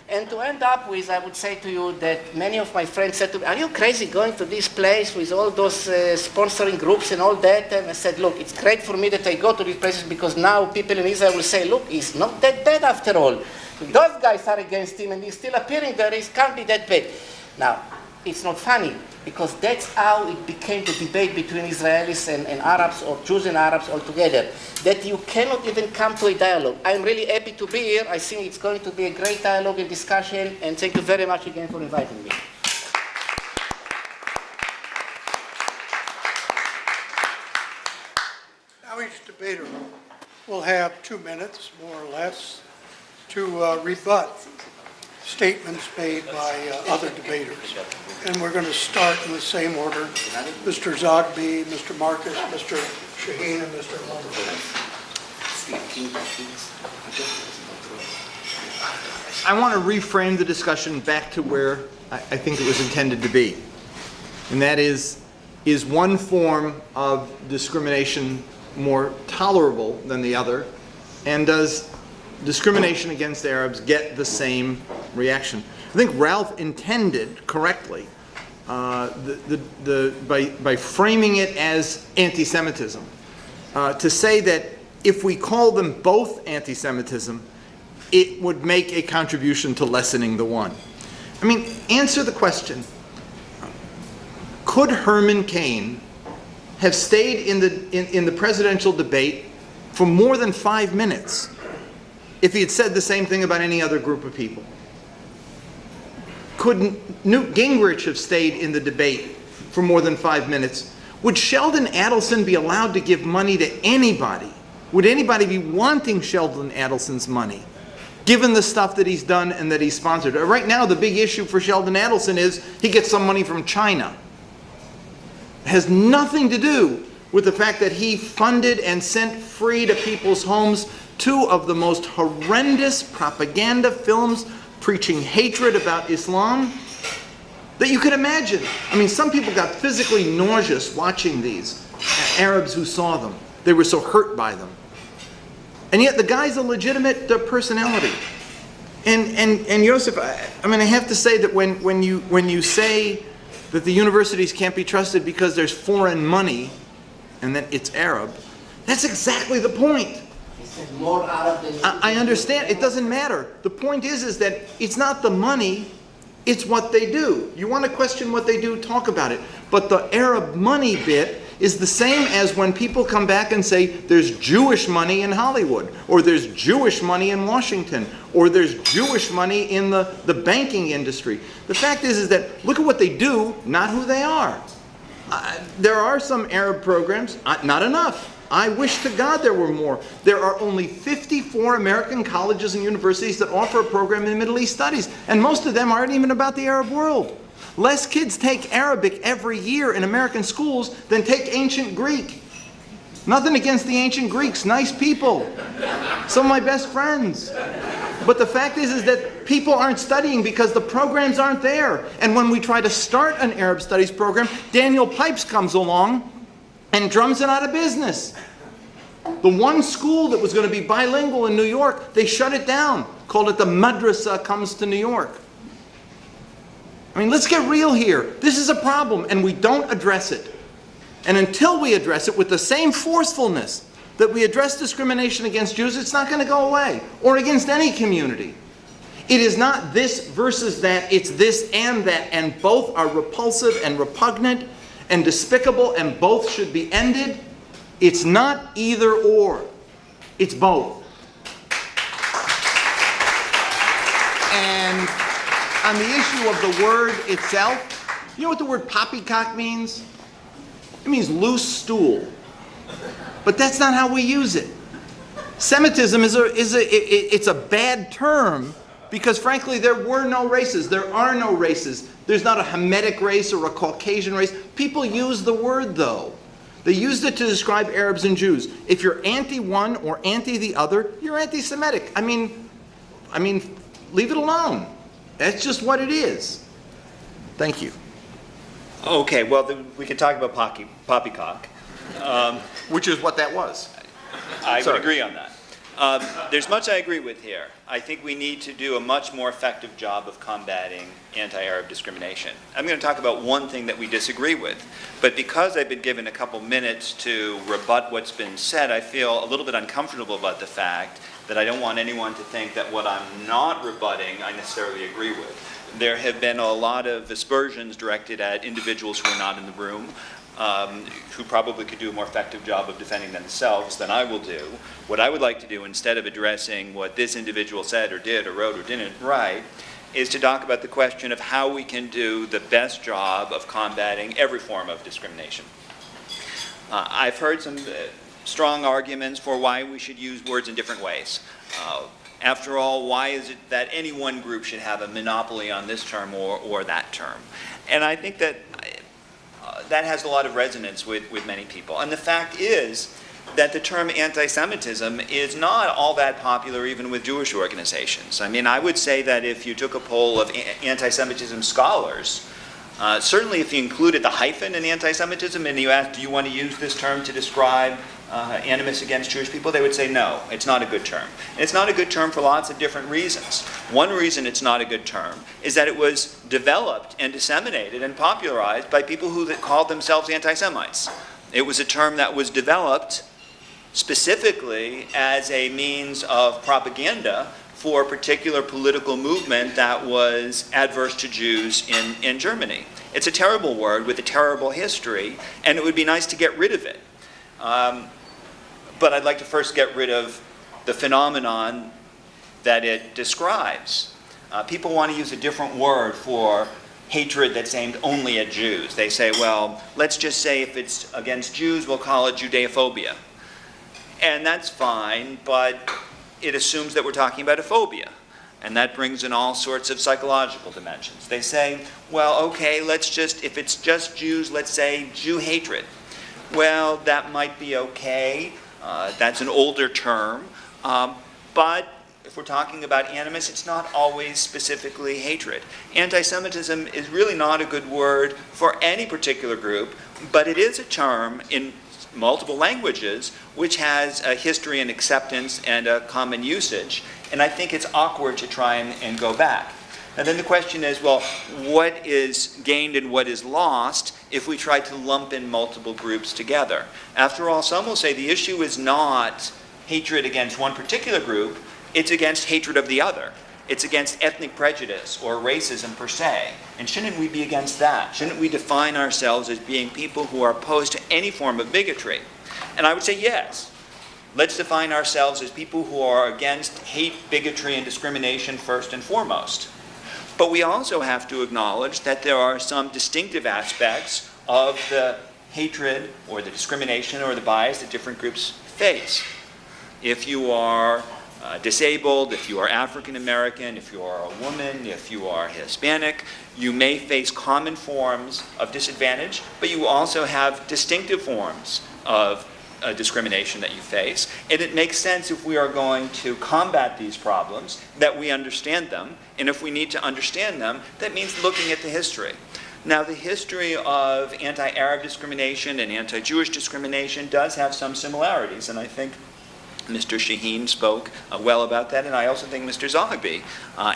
[SPEAKER 7] And to end up with, I would say to you that many of my friends said to me, are you crazy going to this place with all those sponsoring groups and all that? And I said, look, it's great for me that I go to these places because now people in Israel will say, look, he's not that bad after all. Those guys are against him and he's still appearing there, it can't be that bad. Now, it's not funny, because that's how it became the debate between Israelis and Arabs, or Jews and Arabs altogether, that you cannot even come to a dialogue. I'm really happy to be here. I think it's going to be a great dialogue and discussion, and thank you very much again for inviting me.
[SPEAKER 3] Now each debater will have 2 minutes, more or less, to rebut statements made by other debaters. And we're going to start in the same order. Mr. Zogby, Mr. Marcus, Mr. Shaheen, and Mr. Olmert.
[SPEAKER 4] I want to reframe the discussion back to where I think it was intended to be. And that is one form of discrimination more tolerable than the other? And does discrimination against Arabs get the same reaction? I think Ralph intended correctly by framing it as anti-Semitism, to say that if we call them both anti-Semitism, it would make a contribution to lessening the one. I mean, answer the question. Could Herman Cain have stayed in the presidential debate for more than 5 minutes if he had said the same thing about any other group of people? Could Newt Gingrich have stayed in the debate for more than 5 minutes? Would Sheldon Adelson be allowed to give money to anybody? Would anybody be wanting Sheldon Adelson's money, given the stuff that he's done and that he's sponsored? Right now, the big issue for Sheldon Adelson is he gets some money from China. It has nothing to do with the fact that he funded and sent free to people's homes 2 of the most horrendous propaganda films preaching hatred about Islam that you could imagine. I mean, some people got physically nauseous watching these, Arabs who saw them. They were so hurt by them. And yet the guy's a legitimate personality. And Josef, I mean, I have to say that when you say that the universities can't be trusted because there's foreign money and that it's Arab, that's exactly the point.
[SPEAKER 7] More Arab than
[SPEAKER 4] I understand. It doesn't matter. The point is that it's not the money, it's what they do. You want to question what they do, talk about it. But the Arab money bit is the same as when people come back and say there's Jewish money in Hollywood, or there's Jewish money in Washington, or there's Jewish money in the banking industry. The fact is that look at what they do, not who they are. There are some Arab programs, not enough. I wish to God there were more. There are only 54 American colleges and universities that offer a program in Middle East studies, and most of them aren't even about the Arab world. Less kids take Arabic every year in American schools than take ancient Greek. Nothing against the ancient Greeks, nice people. Some of my best friends. But the fact is that people aren't studying because the programs aren't there. And when we try to start an Arab studies program, Daniel Pipes comes along and drums it out of business. The one school that was going to be bilingual in New York, they shut it down, called it the Madrasa Comes to New York. I mean, let's get real here. This is a problem, and we don't address it. And until we address it with the same forcefulness that we address discrimination against Jews, it's not going to go away, or against any community. It is not this versus that, it's this and that, and both are repulsive and repugnant and despicable, and both should be ended. It's not either or, it's both. And on the issue of the word itself, you know what the word poppycock means? It means loose stool. But that's not how we use it. Semitism it's a bad term because frankly there were no races. There are no races. There's not a Hamitic race or a Caucasian race. People use the word though. They used it to describe Arabs and Jews. If you're anti one or anti the other, you're anti-Semitic. I mean, leave it alone. That's just what it is. Thank you.
[SPEAKER 5] Okay, well, then we can talk about poppycock.
[SPEAKER 4] Which is what that was.
[SPEAKER 5] I would agree on that. There's much I agree with here. I think we need to do a much more effective job of combating anti-Arab discrimination. I'm going to talk about one thing that we disagree with, but because I've been given a couple minutes to rebut what's been said, I feel a little bit uncomfortable about the fact that I don't want anyone to think that what I'm not rebutting I necessarily agree with. There have been a lot of aspersions directed at individuals who are not in the room, who probably could do a more effective job of defending themselves than I will do. What I would like to do, instead of addressing what this individual said or did or wrote or didn't write, is to talk about the question of how we can do the best job of combating every form of discrimination. I've heard some strong arguments for why we should use words in different ways. After all, why is it that any one group should have a monopoly on this term or that term? And I think that that has a lot of resonance with many people. And the fact is that the term anti-Semitism is not all that popular even with Jewish organizations. I mean, I would say that if you took a poll of anti-Semitism scholars, certainly if you included the hyphen in anti-Semitism and you asked, do you want to use this term to describe animus against Jewish people, they would say no, it's not a good term. And it's not a good term for lots of different reasons. One reason it's not a good term is that it was developed and disseminated and popularized by people who called themselves anti-Semites. It was a term that was developed specifically as a means of propaganda for a particular political movement that was adverse to Jews in Germany. It's a terrible word with a terrible history, and it would be nice to get rid of it. But I'd like to first get rid of the phenomenon that it describes. People want to use a different word for hatred that's aimed only at Jews. They say, well, let's just say if it's against Jews, we'll call it Judeophobia. And that's fine, but it assumes that we're talking about a phobia. And that brings in all sorts of psychological dimensions. They say, well, okay, if it's just Jews, let's say Jew hatred. Well, that might be okay. That's an older term. But if we're talking about animus, it's not always specifically hatred. Anti-Semitism is really not a good word for any particular group, but it is a term in multiple languages which has a history and acceptance and a common usage. And I think it's awkward to try and go back. And then the question is, well, what is gained and what is lost if we try to lump in multiple groups together? After all, some will say the issue is not hatred against one particular group, it's against hatred of the other. It's against ethnic prejudice or racism per se. And shouldn't we be against that? Shouldn't we define ourselves as being people who are opposed to any form of bigotry? And I would say yes. Let's define ourselves as people who are against hate, bigotry, and discrimination first and foremost. But we also have to acknowledge that there are some distinctive aspects of the hatred or the discrimination or the bias that different groups face. If you are disabled, if you are African American, if you are a woman, if you are Hispanic, you may face common forms of disadvantage, but you also have distinctive forms of discrimination that you face. And it makes sense, if we are going to combat these problems, that we understand them. And if we need to understand them, that means looking at the history. Now, the history of anti-Arab discrimination and anti-Jewish discrimination does have some similarities, and I think Mr. Shaheen spoke well about that, and I also think Mr. Zogby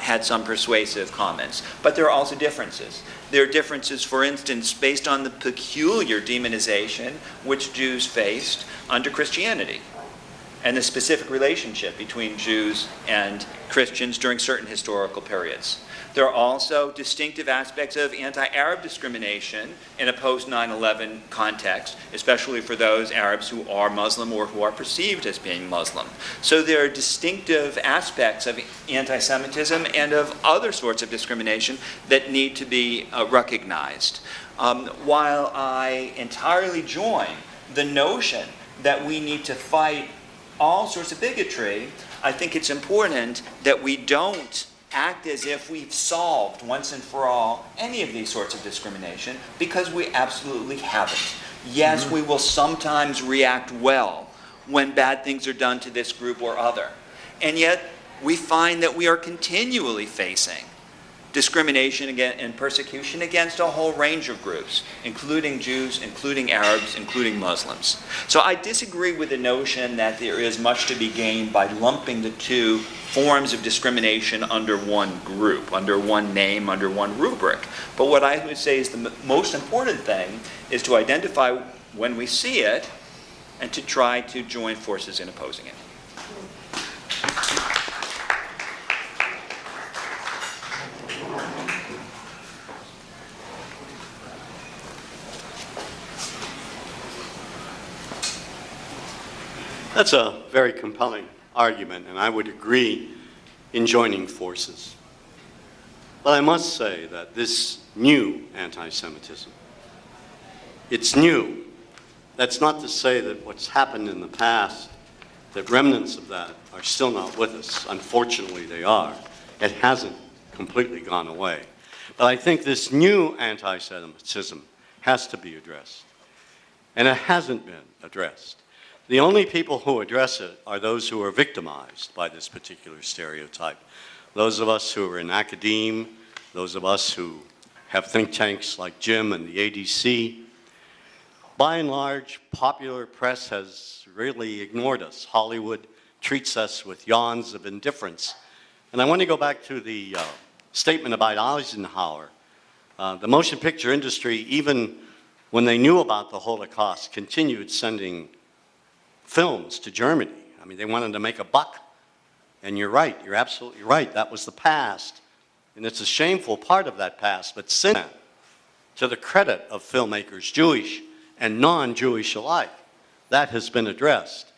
[SPEAKER 5] had some persuasive comments. But there are also differences. There are differences, for instance, based on the peculiar demonization which Jews faced under Christianity, and the specific relationship between Jews and Christians during certain historical periods. There are also distinctive aspects of anti-Arab discrimination in a post-9/11 context, especially for those Arabs who are Muslim or who are perceived as being Muslim. So there are distinctive aspects of anti-Semitism and of other sorts of discrimination that need to be recognized. While I entirely join the notion that we need to fight all sorts of bigotry, I think it's important that we don't act as if we've solved once and for all any of these sorts of discrimination, because we absolutely haven't. Yes, we will sometimes react well when bad things are done to this group or other. And yet, we find that we are continually facing discrimination and persecution against a whole range of groups, including Jews, including Arabs, including Muslims. So I disagree with the notion that there is much to be gained by lumping the two forms of discrimination under one group, under one name, under one rubric. But what I would say is the most important thing is to identify when we see it and to try to join forces in opposing it.
[SPEAKER 6] That's a very compelling argument, and I would agree in joining forces. But I must say that this new anti-Semitism, it's new. That's not to say that what's happened in the past, that remnants of that are still not with us. Unfortunately, they are. It hasn't completely gone away. But I think this new anti-Semitism has to be addressed. And it hasn't been addressed. The only people who address it are those who are victimized by this particular stereotype. Those of us who are in academia, those of us who have think tanks like Jim and the ADC. By and large, popular press has really ignored us. Hollywood treats us with yawns of indifference. And I want to go back to the statement about Eisenhower. The motion picture industry, even when they knew about the Holocaust, continued sending films to Germany. I mean, they wanted to make a buck. And you're right, you're absolutely right. That was the past. And it's a shameful part of that past. But since then, to the credit of filmmakers, Jewish and non-Jewish alike, that has been addressed.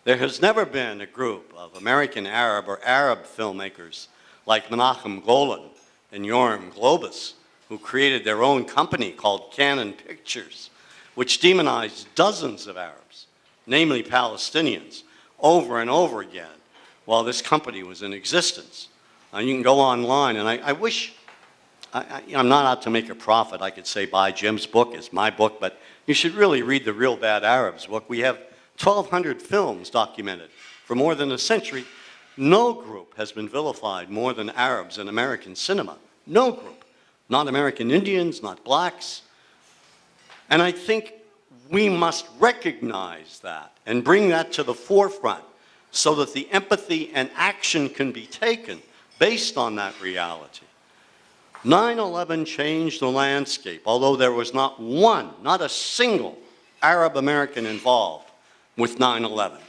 [SPEAKER 6] There has never been a group of American Arab or Arab filmmakers like Menachem Golan and Yoram Globus, who created their own company called Canon Pictures, which demonized dozens of Arabs, namely Palestinians, over and over again while this company was in existence. You can go online, and I wish, I'm not out to make a profit. I could say buy Jim's book, it's my book, but you should really read the Real Bad Arabs book. We have 1,200 films documented for more than a century. No group has been vilified more than Arabs in American cinema. No group. Not American Indians, not blacks. And I think we must recognize that and bring that to the forefront so that the empathy and action can be taken based on that reality. 9/11 changed the landscape, although there was not one, not a single Arab American involved with 9/11.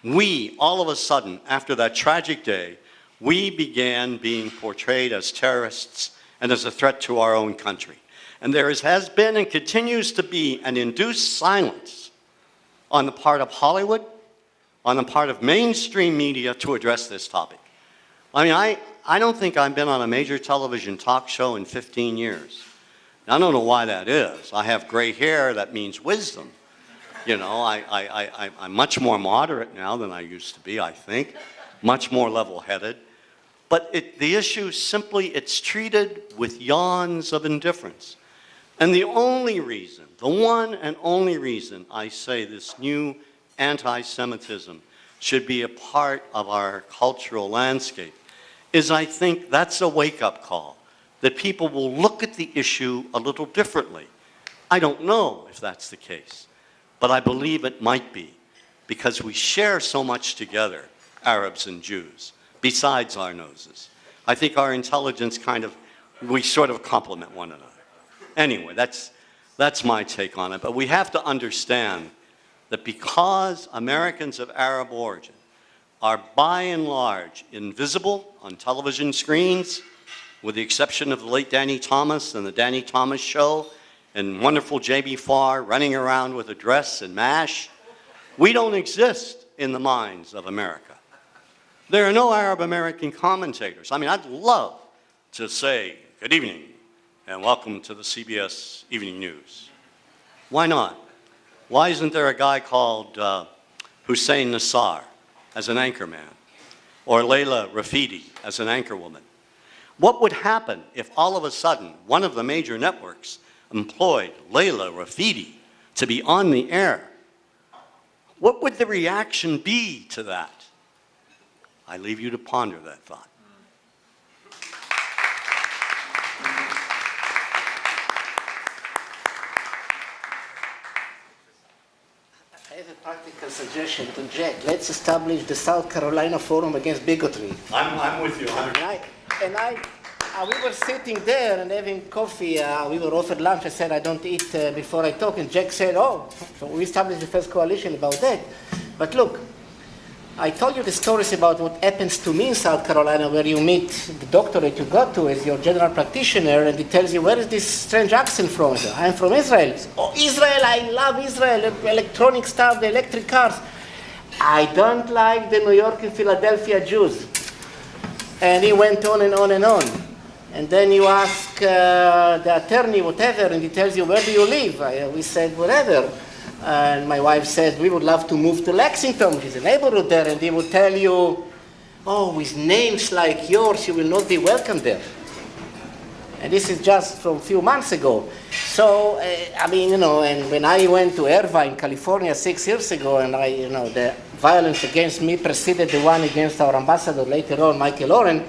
[SPEAKER 6] We, all of a sudden, after that tragic day, we began being portrayed as terrorists and as a threat to our own country. And there has been and continues to be an induced silence on the part of Hollywood, on the part of mainstream media to address this topic. I mean, I don't think I've been on a major television talk show in 15 years. I don't know why that is. I have gray hair, that means wisdom. You know, I'm much more moderate now than I used to be, I think. Much more level-headed. But the issue simply, it's treated with yawns of indifference. And the only reason, the one and only reason I say this new anti-Semitism should be a part of our cultural landscape is I think that's a wake-up call, that people will look at the issue a little differently. I don't know if that's the case, but I believe it might be, because we share so much together, Arabs and Jews, besides our noses. I think our intelligence we sort of complement one another. Anyway, that's my take on it, but we have to understand that because Americans of Arab origin are by and large invisible on television screens, with the exception of the late Danny Thomas and the Danny Thomas Show and wonderful J.B. Farr running around with a dress and MASH, we don't exist in the minds of America. There are no Arab American commentators. I mean, I'd love to say, good evening, and welcome to the CBS Evening News. Why not? Why isn't there a guy called Hussein Nassar as an anchorman, or Layla Rafidi as an anchorwoman? What would happen if all of a sudden one of the major networks employed Layla Rafidi to be on the air? What would the reaction be to that? I leave you to ponder that thought.
[SPEAKER 7] I have a practical suggestion to Jack. Let's establish the South Carolina Forum Against Bigotry.
[SPEAKER 6] I'm with you.
[SPEAKER 7] We were sitting there and having coffee. We were offered lunch. I said, I don't eat before I talk. And Jack said, oh, so we established the first coalition about that. But look, I told you the stories about what happens to me in South Carolina, where you meet the doctor that you got to as your general practitioner, and he tells you, where is this strange accent from? So, I'm from Israel. Oh, Israel, I love Israel, electronic stuff, the electric cars. I don't like the New York and Philadelphia Jews. And he went on and on and on. And then you ask the attorney, whatever, and he tells you, where do you live? We said, whatever. And my wife said, we would love to move to Lexington, which is a neighborhood there. And he would tell you, oh, with names like yours, you will not be welcome there. And this is just from a few months ago. So, and when I went to Irvine, California 6 years ago, and the violence against me preceded the one against our ambassador later on, Michael Oren.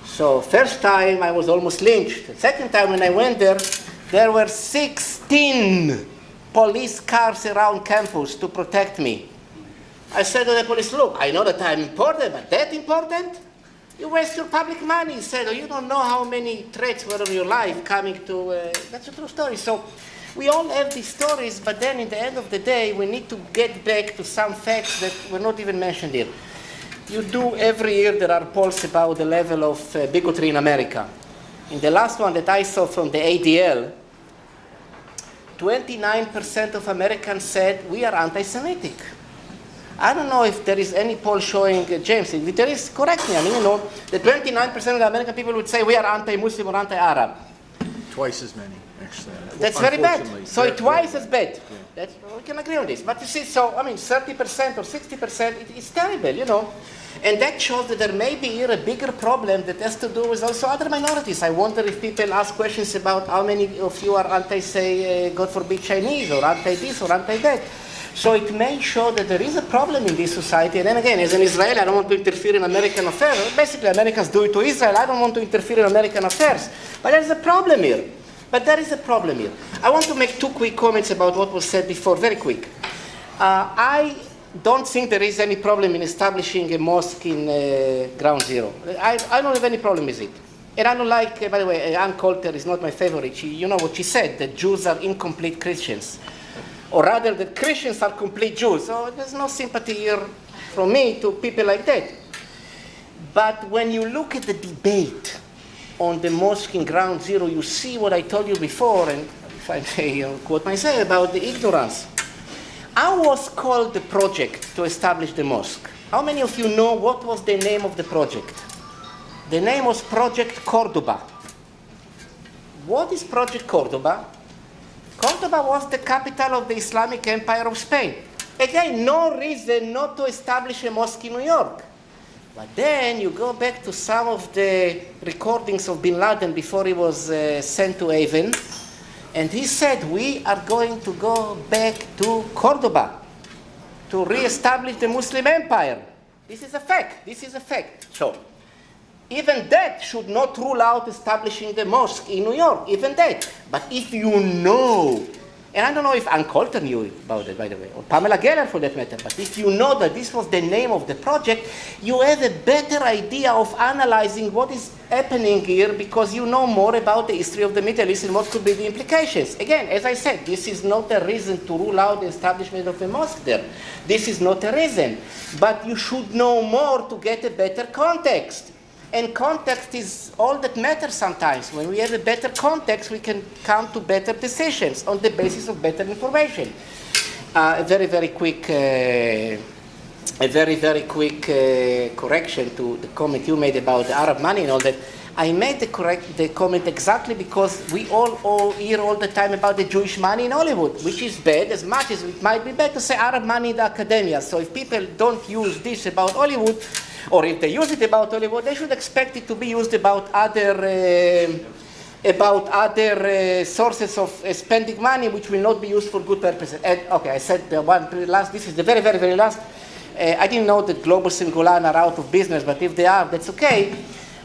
[SPEAKER 7] So first time I was almost lynched. The second time when I went there were 16 police cars around campus to protect me. I said to the police, look, I know that I'm important, but that important? You waste your public money. He said, oh, you don't know how many threats were on your life coming to, that's a true story. So we all have these stories, but then in the end of the day, we need to get back to some facts that were not even mentioned here. You do every year, there are polls about the level of bigotry in America. In the last one that I saw from the ADL, 29% of Americans said we are anti-Semitic. I don't know if there is any poll showing, James, if there is, correct me. The 29% of the American people would say we are anti-Muslim or anti-Arab.
[SPEAKER 8] Twice as many, actually.
[SPEAKER 7] That's very bad. So it's twice as bad. Yeah. We can agree on this. But you see, 30% or 60%, it's terrible, And that shows that there may be here a bigger problem that has to do with also other minorities. I wonder if people ask questions about how many of you are anti, God forbid, Chinese, or anti-this, or anti-that. So it may show that there is a problem in this society. And then again, as an Israeli, I don't want to interfere in American affairs. Basically, Americans do it to Israel. I don't want to interfere in American affairs. But there is a problem here. I want to make two quick comments about what was said before, very quick. I don't think there is any problem in establishing a mosque in Ground Zero. I don't have any problem with it. And I don't like, by the way, Ann Coulter is not my favorite. You know what she said, that Jews are incomplete Christians. Or rather, that Christians are complete Jews. So there's no sympathy here from me to people like that. But when you look at the debate on the mosque in Ground Zero, you see what I told you before, and if I may quote myself, about the ignorance. How was called the project to establish the mosque? How many of you know what was the name of the project? The name was Project Cordoba. What is Project Cordoba? Cordoba was the capital of the Islamic Empire of Spain. Again, no reason not to establish a mosque in New York. But then you go back to some of the recordings of bin Laden before he was sent to Haven, and he said, we are going to go back to Cordoba to re-establish the Muslim empire. This is a fact. This is a fact. So, even that should not rule out establishing the mosque in New York, even that. But if you know, and I don't know if Ann Coulter knew about it, by the way, or Pamela Geller for that matter, but if you know that this was the name of the project, you have a better idea of analyzing what is happening here because you know more about the history of the Middle East and what could be the implications. Again, as I said, this is not a reason to rule out the establishment of a mosque there. This is not a reason. But you should know more to get a better context. And context is all that matters sometimes. When we have a better context, we can come to better decisions on the basis of better information. A very, very quick correction to the comment you made about the Arab money and all that. I made the comment exactly because we all hear all the time about the Jewish money in Hollywood, which is bad as much as it might be bad to say Arab money in the academia. So if people don't use this about Hollywood, or if they use it about Hollywood, they should expect it to be used about other sources of spending money which will not be used for good purposes. And okay, I said the one last, this is the very, very, very last. I didn't know that Global Singulan are out of business, but if they are, that's okay.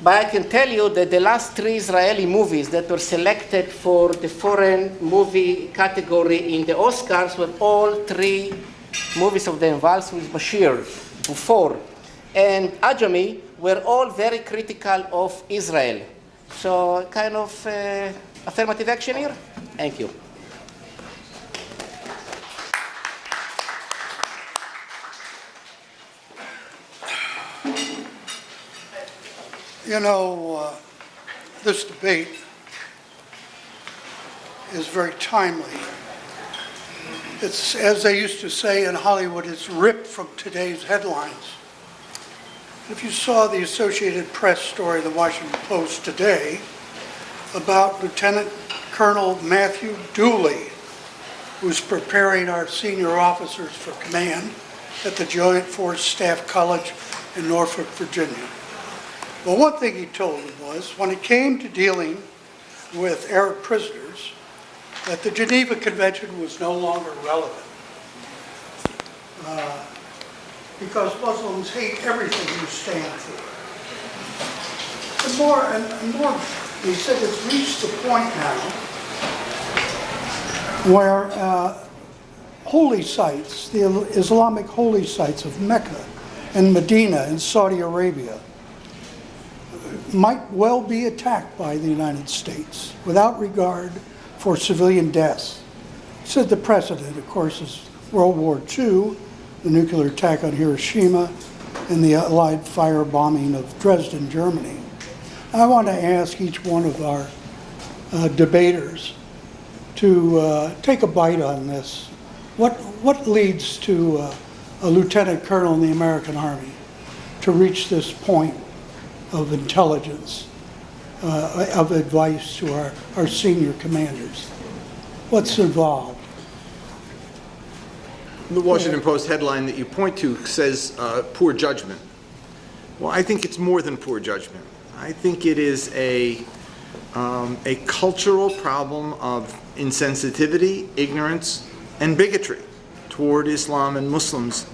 [SPEAKER 7] But I can tell you that the last 3 Israeli movies that were selected for the foreign movie category in the Oscars were all 3 movies of the Envals with Bashir, Before, and Ajami were all very critical of Israel. So kind of affirmative action here. Thank you.
[SPEAKER 3] You know, this debate is very timely. It's, as they used to say in Hollywood, it's ripped from today's headlines. If you saw the Associated Press story, the Washington Post today, about Lieutenant Colonel Matthew Dooley, who's preparing our senior officers for command at the Joint Force Staff College in Norfolk, Virginia. Well, one thing he told them was, when it came to dealing with Arab prisoners, that the Geneva Convention was no longer relevant. Because Muslims hate everything you stand for. And more, he said it's reached the point now where holy sites, the Islamic holy sites of Mecca and Medina and Saudi Arabia, might well be attacked by the United States without regard for civilian deaths. He said the precedent, of course, is World War II, the nuclear attack on Hiroshima, and the Allied firebombing of Dresden, Germany. I want to ask each one of our debaters to take a bite on this. What leads to a lieutenant colonel in the American Army to reach this point of intelligence, of advice to our senior commanders? What's involved?
[SPEAKER 8] The Washington Post headline that you point to says poor judgment. Well, I think it's more than poor judgment. I think it is a cultural problem of insensitivity, ignorance, and bigotry toward Islam and Muslims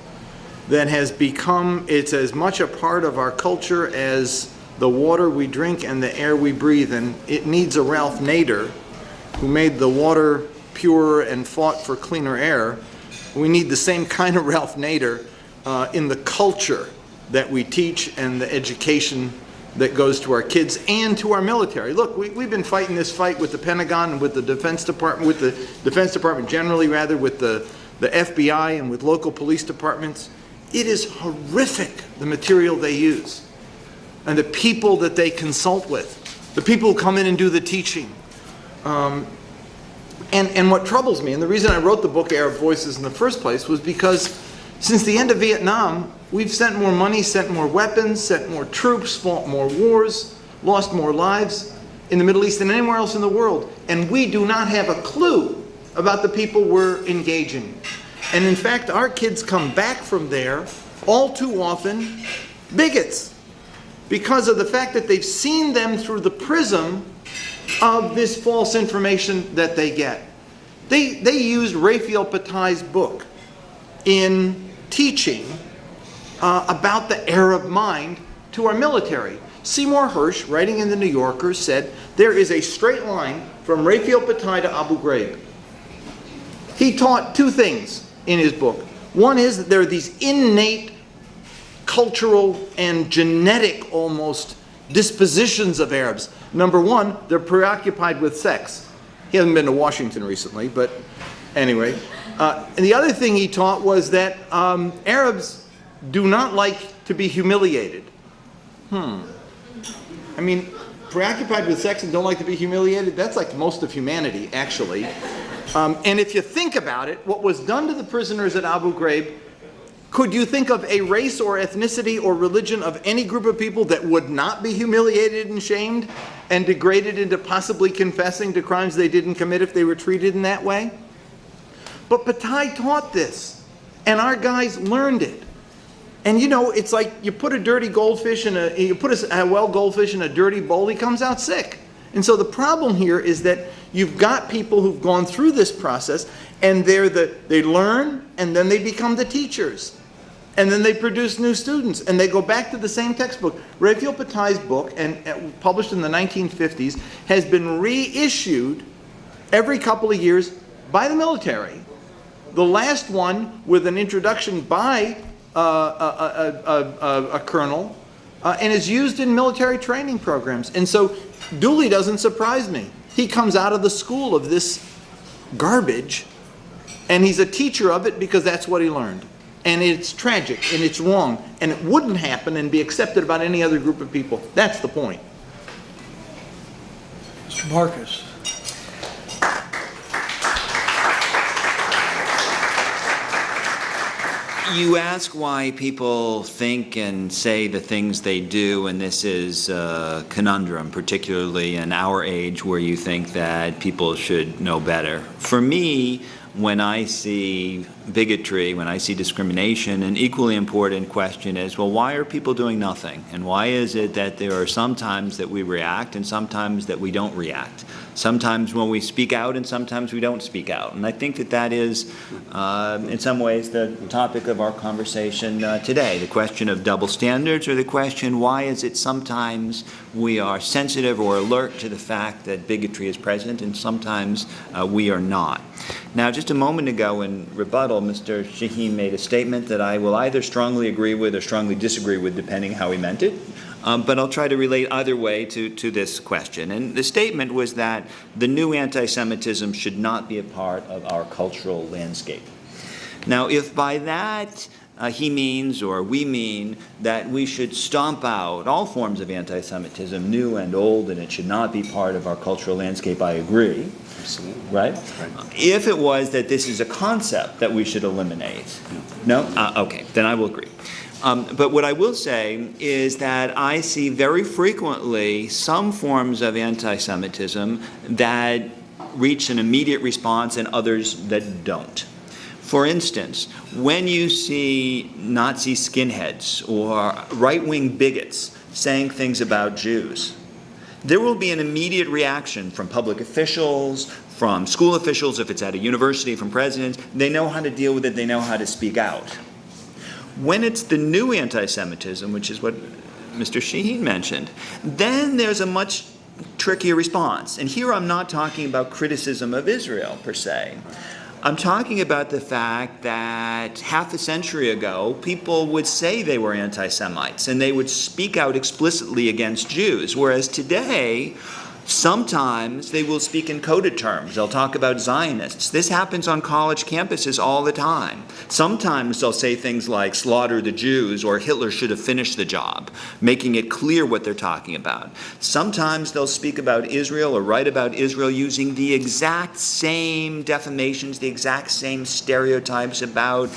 [SPEAKER 8] that has become, it's as much a part of our culture as the water we drink and the air we breathe. And it needs a Ralph Nader, who made the water purer and fought for cleaner air. We need the same kind of Ralph Nader in the culture that we teach and the education that goes to our kids and to our military. Look, we've been fighting this fight with the Pentagon and with the Defense Department, with the Defense Department generally, rather, with the FBI and with local police departments. It is horrific, the material they use. and the people that they consult with, the people who come in and do the teaching. And what troubles me, and the reason I wrote the book Arab Voices in the first place, was because since the end of Vietnam, we've sent more money, sent more weapons, sent more troops, fought more wars, lost more lives in the Middle East than anywhere else in the world. And we do not have a clue about the people we're engaging. And in fact, our kids come back from there all too often bigots because of the fact that they've seen them through the prism of this false information that they get. They used Raphael Patai's book in teaching about the Arab mind to our military. Seymour Hersh, writing in the New Yorker, said there is a straight line from Raphael Patai to Abu Ghraib. He taught two things in his book. One is that there are these innate cultural and genetic almost dispositions of Arabs. Number one, they're preoccupied with sex. He hasn't been to Washington recently, but anyway. And the other thing he taught was that Arabs do not like to be humiliated. I mean, preoccupied with sex and don't like to be humiliated, that's like most of humanity, actually. And if you think about it, what was done to the prisoners at Abu Ghraib, could you think of a race or ethnicity or religion of any group of people that would not be humiliated and shamed and degraded into possibly confessing to crimes they didn't commit if they were treated in that way? But Patai taught this, and our guys learned it. And you know, it's like you put a dirty goldfish in you put a well goldfish in a dirty bowl, he comes out sick. And so the problem here is that you've got people who've gone through this process, and they learn, and then they become the teachers. And then they produce new students, and they go back to the same textbook. Raphael Patai's book, and published in the 1950s, has been reissued every couple of years by the military. The last one with an introduction by a colonel, and is used in military training programs. And so Dooley doesn't surprise me. He comes out of the school of this garbage, and he's a teacher of it because that's what he learned. And it's tragic, and it's wrong, and it wouldn't happen and be accepted about any other group of people. That's the point.
[SPEAKER 3] Mr. Marcus.
[SPEAKER 9] You ask why people think and say the things they do, and this is a conundrum, particularly in our age where you think that people should know better. For me, when I see bigotry, when I see discrimination, an equally important question is, well, why are people doing nothing? And why is it that there are some times that we react and sometimes that we don't react? Sometimes when we speak out and sometimes we don't speak out. And I think that that is, in some ways, the topic of our conversation today. The question of double standards, or the question, why is it sometimes we are sensitive or alert to the fact that bigotry is present and sometimes we are not. Now, just a moment ago in rebuttal, Mr. Shaheen made a statement that I will either strongly agree with or strongly disagree with, depending how he meant it. But I'll try to relate either way to this question. And the statement was that the new anti-Semitism should not be a part of our cultural landscape. Now, if by that he means, or we mean, that we should stomp out all forms of anti-Semitism, new and old, and it should not be part of our cultural landscape, I agree. Absolutely. Right? If it was that this is a concept that we should eliminate, no? Okay, then I will agree. But what I will say is that I see very frequently some forms of anti-Semitism that reach an immediate response and others that don't. For instance, when you see Nazi skinheads or right-wing bigots saying things about Jews, there will be an immediate reaction from public officials, from school officials, if it's at a university, from presidents. They know how to deal with it, they know how to speak out. When it's the new anti-Semitism, which is what Mr. Shaheen mentioned, then there's a much trickier response. And here I'm not talking about criticism of Israel, per se. I'm talking about the fact that half a century ago, people would say they were anti-Semites, and they would speak out explicitly against Jews, whereas today, Sometimes they will speak in coded terms. They'll talk about Zionists. This happens on college campuses all the time. Sometimes they'll say things like slaughter the Jews or Hitler should have finished the job, making it clear what they're talking about. Sometimes they'll speak about Israel or write about Israel using the exact same defamations, the exact same stereotypes about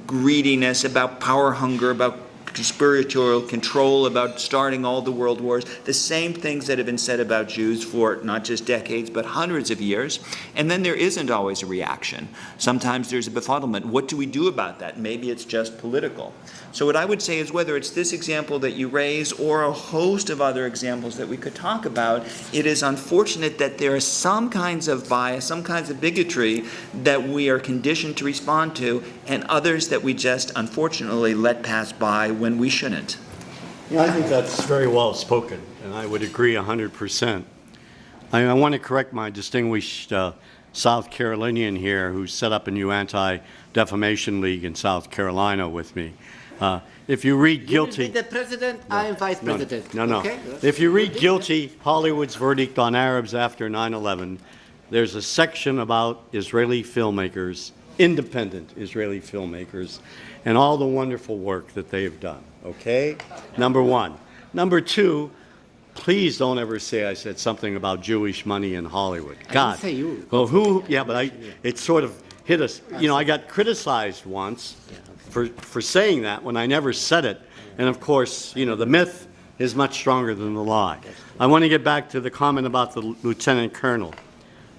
[SPEAKER 9] greediness, about power hunger, about conspiratorial control, about starting all the world wars, the same things that have been said about Jews for not just decades, but hundreds of years. And then there isn't always a reaction. Sometimes there's a befuddlement. What do we do about that? Maybe it's just political. So what I would say is whether it's this example that you raise or a host of other examples that we could talk about, it is unfortunate that there are some kinds of bias, some kinds of bigotry that we are conditioned to respond to, and others that we just unfortunately let pass by when we shouldn't.
[SPEAKER 6] Yeah, I think that's very well spoken, and I would agree 100%. I want to correct my distinguished South Carolinian here who set up a new anti-defamation league in South Carolina with me. If you read Guilty...
[SPEAKER 7] You will be the president, I am vice president.
[SPEAKER 6] No.
[SPEAKER 7] Okay?
[SPEAKER 6] If you read Guilty, Hollywood's Verdict on Arabs After 9/11, there's a section about Israeli filmmakers, independent Israeli filmmakers, and all the wonderful work that they've done, okay? Number one. Number two, please don't ever say I said something about Jewish money in Hollywood. God.
[SPEAKER 7] I didn't say you.
[SPEAKER 6] Well, but it sort of hit us. You know, I got criticized once for saying that when I never said it. And of course, you know, the myth is much stronger than the lie. I want to get back to the comment about the lieutenant colonel.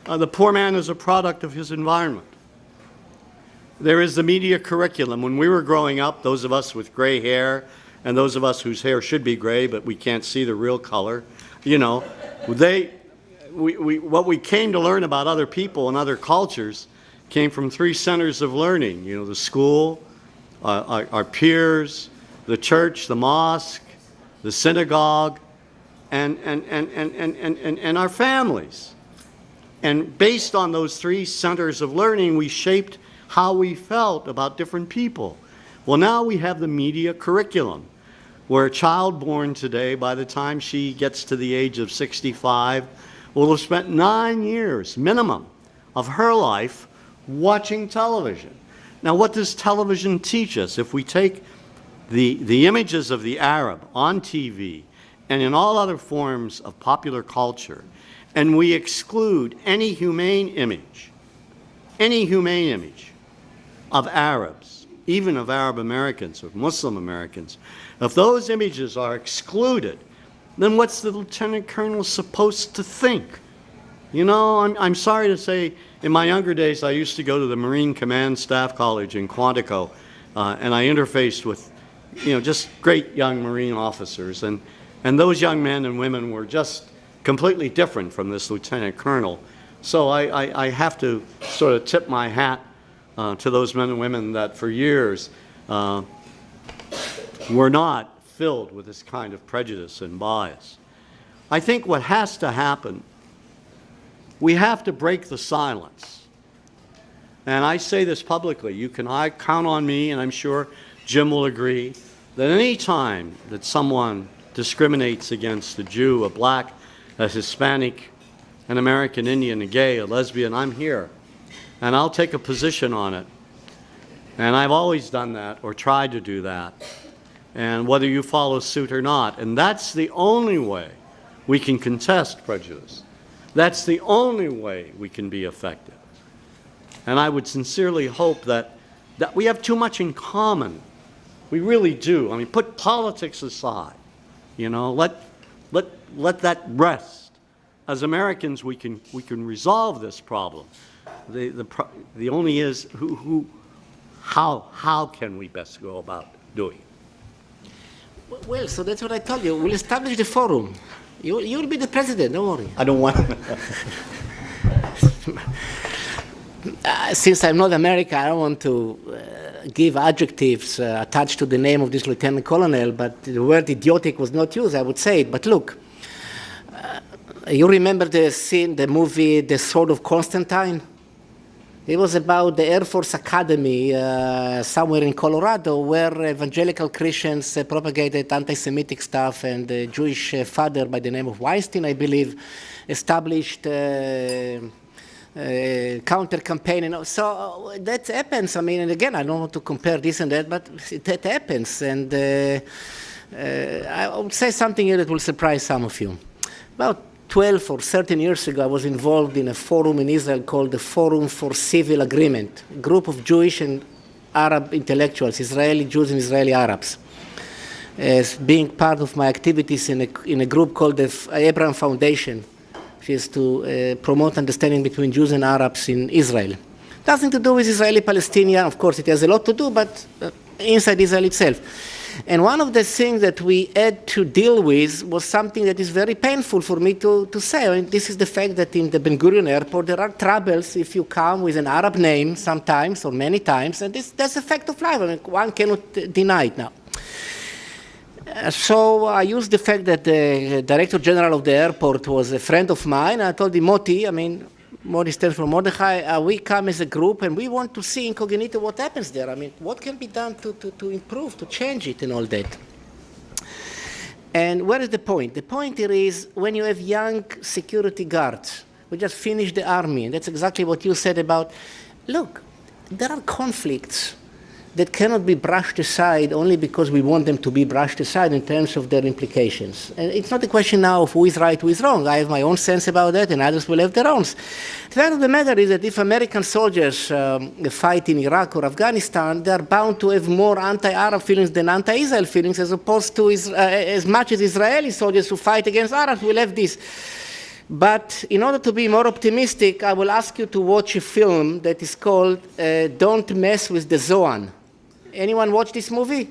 [SPEAKER 6] The poor man is a product of his environment. There is the media curriculum. When we were growing up, those of us with gray hair and those of us whose hair should be gray but we can't see the real color, you know, what we came to learn about other people and other cultures came from three centers of learning, you know, the school, our peers, the church, the mosque, the synagogue, and our families. And based on those three centers of learning, we shaped how we felt about different people. Well, now we have the media curriculum, where a child born today, by the time she gets to the age of 65, will have spent 9 years minimum of her life watching television. Now, what does television teach us? If we take the images of the Arab on TV and in all other forms of popular culture, and we exclude any humane image of Arabs, even of Arab Americans or Muslim Americans, if those images are excluded, then what's the lieutenant colonel supposed to think? You know, I'm sorry to say, in my younger days, I used to go to the Marine Command Staff College in Quantico, and I interfaced with, you know, just great young Marine officers, and those young men and women were just completely different from this lieutenant colonel. So I have to sort of tip my hat to those men and women that for years were not filled with this kind of prejudice and bias. I think what has to happen, we have to break the silence. And I say this publicly. You can count on me, and I'm sure Jim will agree, that any time that someone discriminates against a Jew, a black, a Hispanic, an American Indian, a gay, a lesbian, I'm here. And I'll take a position on it. And I've always done that, or tried to do that. And whether you follow suit or not. And that's the only way we can contest prejudice. That's the only way we can be effective. And I would sincerely hope that we have too much in common. We really do. I mean, put politics aside. You know, let that rest. As Americans, we can resolve this problem. The only is how can we best go about doing it?
[SPEAKER 7] Well, so that's what I told you. We'll establish the forum. You'll be the president, don't worry.
[SPEAKER 6] I don't want
[SPEAKER 7] Since I'm not America, I don't want to give adjectives attached to the name of this lieutenant colonel, but the word idiotic was not used, I would say it. But look, you remember the scene, the movie, The Sword of Constantine? It was about the Air Force Academy somewhere in Colorado where evangelical Christians propagated anti-Semitic stuff, and a Jewish father by the name of Weinstein, I believe, established counter-campaign. And so that happens. I mean, and again, I don't want to compare this and that, but that happens. And I would say something here that will surprise some of you. About 12 or 13 years ago, I was involved in a forum in Israel called the Forum for Civil Agreement, a group of Jewish and Arab intellectuals, Israeli Jews and Israeli Arabs. As being part of my activities in a group called the Abraham Foundation, which is to promote understanding between Jews and Arabs in Israel. Nothing to do with Israeli-Palestinian. Of course, it has a lot to do, but inside Israel itself. And one of the things that we had to deal with was something that is very painful for me to say. I mean, this is the fact that in the Ben Gurion airport, there are troubles if you come with an Arab name sometimes or many times, and that's a fact of life. I mean, one cannot deny it now. So I used the fact that the Director General of the airport was a friend of mine. I told him, Moti, I mean, Moti stands for Mordechai, we come as a group and we want to see incognito what happens there. I mean, what can be done to improve, to change it and all that. And where is the point? The point here is when you have young security guards who just finished the army, and that's exactly what you said about, look, there are conflicts that cannot be brushed aside only because we want them to be brushed aside in terms of their implications. And it's not a question now of who is right, who is wrong. I have my own sense about that, and others will have their own. The fact of the matter is that if American soldiers fight in Iraq or Afghanistan, they are bound to have more anti-Arab feelings than anti-Israel feelings, as opposed to as much as Israeli soldiers who fight against Arabs will have this. But in order to be more optimistic, I will ask you to watch a film that is called Don't Mess with the Zoan. Anyone watch this movie?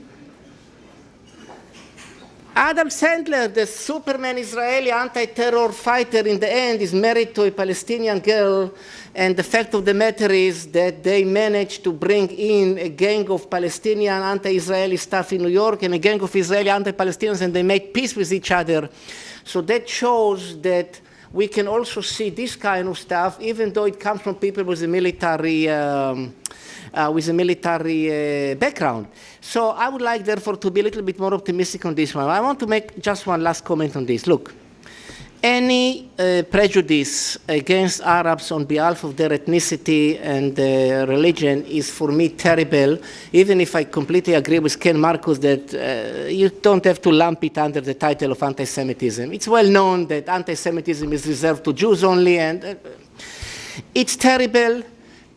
[SPEAKER 7] Adam Sandler, the Superman Israeli anti-terror fighter, in the end is married to a Palestinian girl, and the fact of the matter is that they managed to bring in a gang of Palestinian anti-Israeli stuff in New York and a gang of Israeli anti-Palestinians, and they made peace with each other. So that shows that we can also see this kind of stuff, even though it comes from people with a military background. So I would like, therefore, to be a little bit more optimistic on this one. I want to make just one last comment on this. Look, any prejudice against Arabs on behalf of their ethnicity and religion is, for me, terrible, even if I completely agree with Ken Marcus that you don't have to lump it under the title of anti-Semitism. It's well known that anti-Semitism is reserved to Jews only, and it's terrible.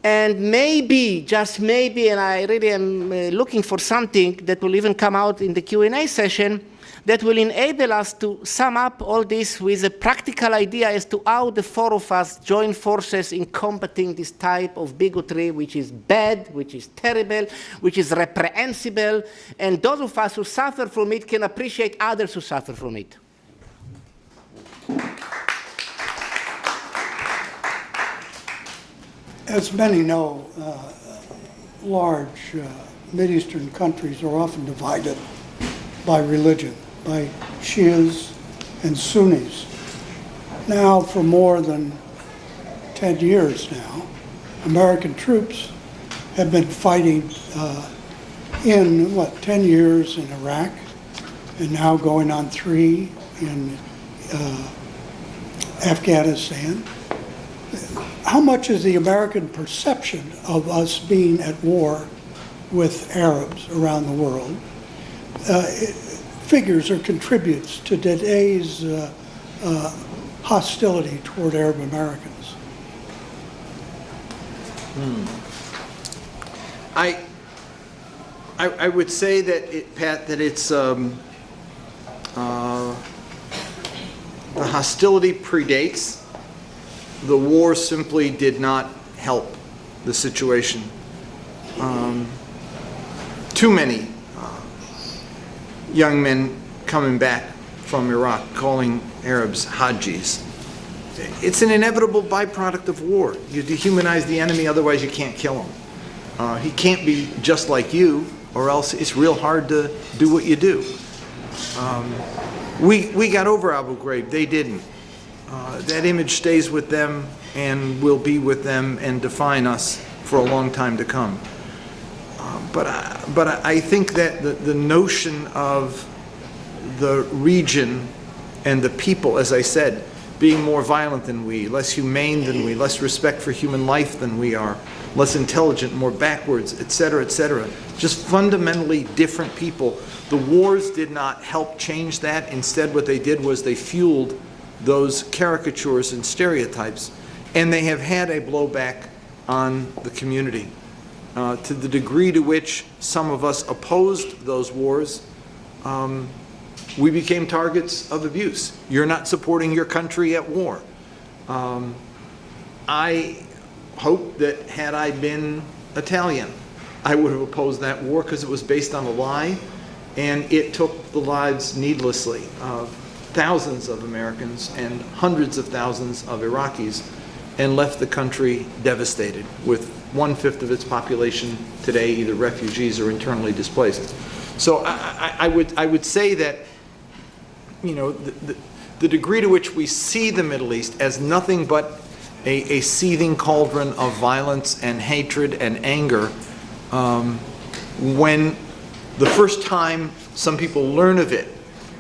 [SPEAKER 7] And maybe, just maybe, and I really am looking for something that will even come out in the Q&A session that will enable us to sum up all this with a practical idea as to how the four of us join forces in combating this type of bigotry, which is bad, which is terrible, which is reprehensible, and those of us who suffer from it can appreciate others who suffer from it.
[SPEAKER 3] As many know, large Mideastern countries are often divided by religion, by Shias and Sunnis. Now, for more than 10 years now, American troops have been fighting 10 years in Iraq, and now going on 3 in Afghanistan. How much is the American perception of us being at war with Arabs around the world figures or contributes to today's hostility toward Arab Americans?
[SPEAKER 8] I would say that, Pat, that it's the hostility predates. The war simply did not help the situation. Too many young men coming back from Iraq calling Arabs Hajis. It's an inevitable byproduct of war. You dehumanize the enemy, otherwise you can't kill him. He can't be just like you, or else it's real hard to do what you do. We got over Abu Ghraib, they didn't. that image stays with them and will be with them and define us for a long time to come. But I think that the notion of the region and the people, as I said, being more violent than we, less humane than we, less respect for human life than we are, less intelligent, more backwards, et cetera, just fundamentally different people. The wars did not help change that. Instead, what they did was they fueled those caricatures and stereotypes, and they have had a blowback on the community. To the degree to which some of us opposed those wars, we became targets of abuse. You're not supporting your country at war. I hope that had I been Italian, I would have opposed that war because it was based on a lie, and it took the lives needlessly of thousands of Americans and hundreds of thousands of Iraqis, and left the country devastated with 1/5 of its population today either refugees or internally displaced. So I would say that, you know, the degree to which we see the Middle East as nothing but a seething cauldron of violence and hatred and anger, when the first time some people learn of it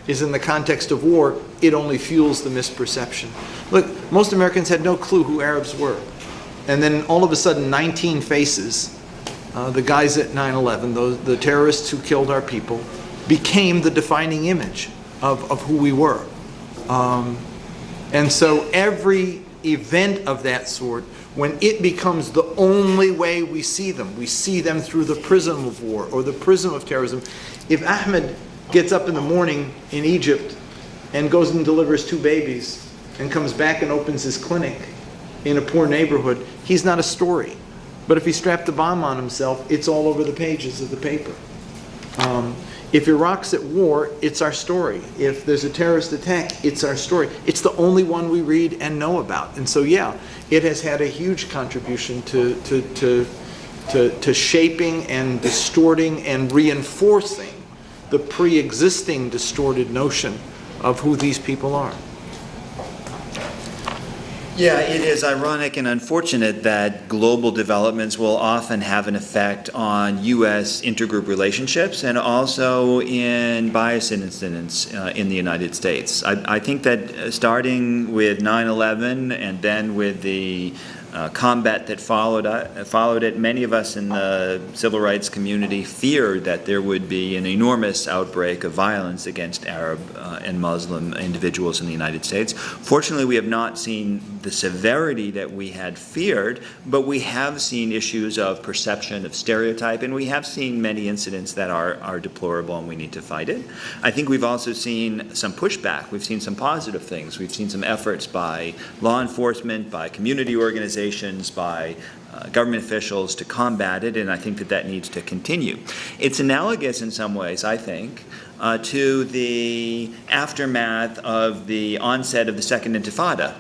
[SPEAKER 8] is in the context of war, it only fuels the misperception. Look, most Americans had no clue who Arabs were. And then all of a sudden, 19 faces, the guys at 9/11, the terrorists who killed our people, became the defining image of who we were. And so every event of that sort, when it becomes the only way we see them through the prism of war or the prism of terrorism. If Ahmed gets up in the morning in Egypt and goes and delivers 2 babies and comes back and opens his clinic in a poor neighborhood, he's not a story. But if he strapped a bomb on himself, it's all over the pages of the paper. If Iraq's at war, it's our story. If there's a terrorist attack, it's our story. It's the only one we read and know about. And so, yeah, it has had a huge contribution to shaping and distorting and reinforcing the pre-existing distorted notion of who these people are.
[SPEAKER 9] Yeah, it is ironic and unfortunate that global developments will often have an effect on U.S. intergroup relationships and also in bias incidents in the United States. I think that starting with 9/11 and then with the combat that followed it, many of us in the civil rights community feared that there would be an enormous outbreak of violence against Arab and Muslim individuals in the United States. Fortunately, we have not seen the severity that we had feared, but we have seen issues of perception, of stereotype, and we have seen many incidents that are deplorable and we need to fight it. I think we've also seen some pushback. We've seen some positive things. We've seen some efforts by law enforcement, by community organizations, by government officials to combat it, and I think that needs to continue. It's analogous in some ways, I think, to the aftermath of the onset of the Second Intifada.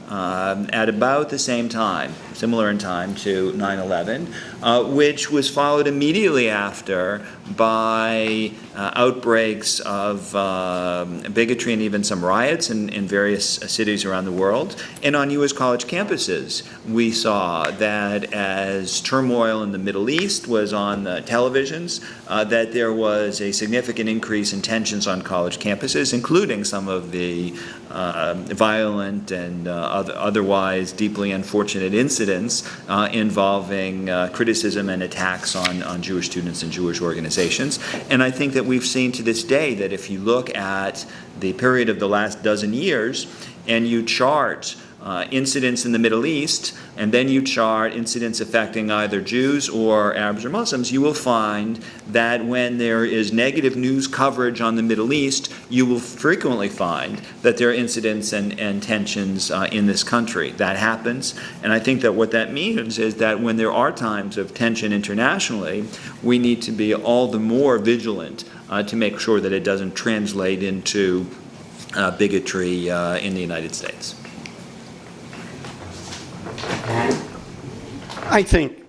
[SPEAKER 9] At about the same time, similar in time to 9/11, which was followed immediately after by outbreaks of bigotry and even some riots in various cities around the world. And on U.S. college campuses, we saw that as turmoil in the Middle East was on the televisions, that there was a significant increase in tensions on college campuses, including some of the violent and otherwise deeply unfortunate incidents involving criticism and attacks on Jewish students and Jewish organizations. And I think that we've seen to this day that if you look at the period of the last dozen years and you chart incidents in the Middle East, and then you chart incidents affecting either Jews or Arabs or Muslims, you will find that when there is negative news coverage on the Middle East, you will frequently find that there are incidents and tensions in this country. That happens, and I think that what that means is that when there are times of tension internationally, we need to be all the more vigilant to make sure that it doesn't translate into bigotry in the United States.
[SPEAKER 10] I think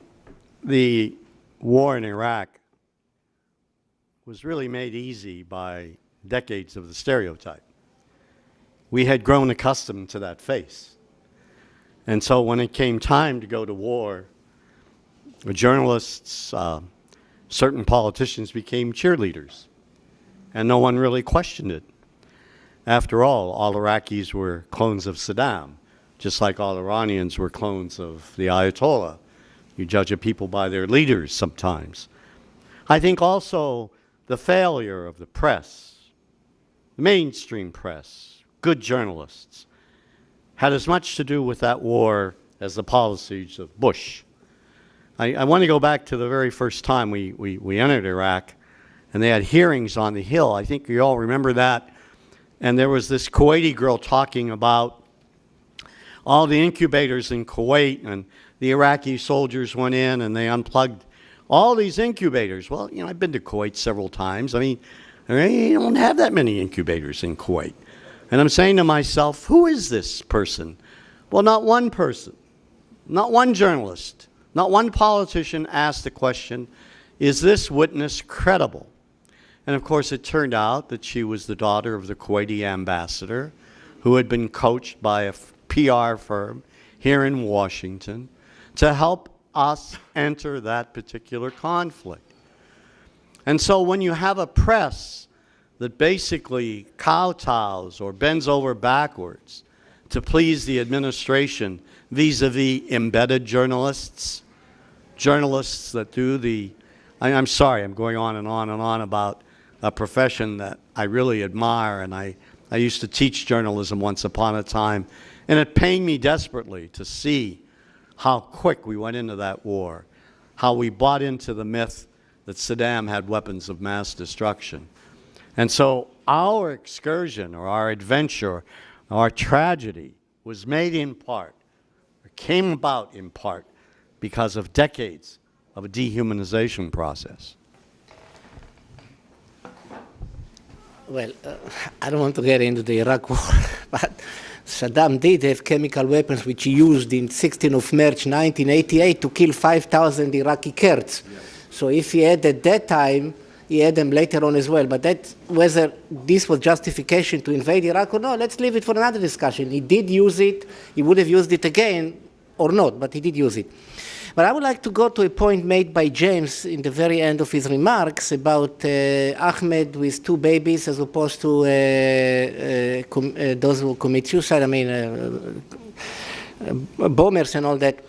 [SPEAKER 10] the war in Iraq was really made easy by decades of the stereotype. we had grown accustomed to that face. And so when it came time to go to war, the journalists, certain politicians became cheerleaders, and no one really questioned it. After all Iraqis were clones of Saddam, just like all Iranians were clones of the Ayatollah. You judge a people by their leaders sometimes. I think also the failure of the press, the mainstream press, good journalists, had as much to do with that war as the policies of Bush. I want to go back to the very first time we entered Iraq, and they had hearings on the Hill. I think you all remember that. And there was this Kuwaiti girl talking about all the incubators in Kuwait, and the Iraqi soldiers went in and they unplugged all these incubators. Well, you know, I've been to Kuwait several times. I mean, they don't have that many incubators in Kuwait. And I'm saying to myself, who is this person? Well, not one person, not one journalist, not one politician asked the question, is this witness credible? And of course, it turned out that she was the daughter of the Kuwaiti ambassador who had been coached by a PR firm here in Washington to help us enter that particular conflict. And so when you have a press that basically kowtows or bends over backwards to please the administration vis-a-vis embedded journalists, journalists that do the, I'm sorry, I'm going on and on and on about a profession that I really admire, and I used to teach journalism once upon a time, and it pained me desperately to see how quick we went into that war, how we bought into the myth that Saddam had weapons of mass destruction. And so our excursion or our adventure, our tragedy was made in part, or came about in part, because of decades of a dehumanization process.
[SPEAKER 7] Well, I don't want to get into the Iraq war, but Saddam did have chemical weapons which he used in 16th of March 1988 to kill 5,000 Iraqi Kurds. Yes. So if he had at that time, he had them later on as well. But that, whether this was justification to invade Iraq or not, let's leave it for another discussion. He did use it, he would have used it again or not, but he did use it. But I would like to go to a point made by James in the very end of his remarks about Ahmed with 2 babies as opposed to those who commit suicide, I mean, bombers and all that.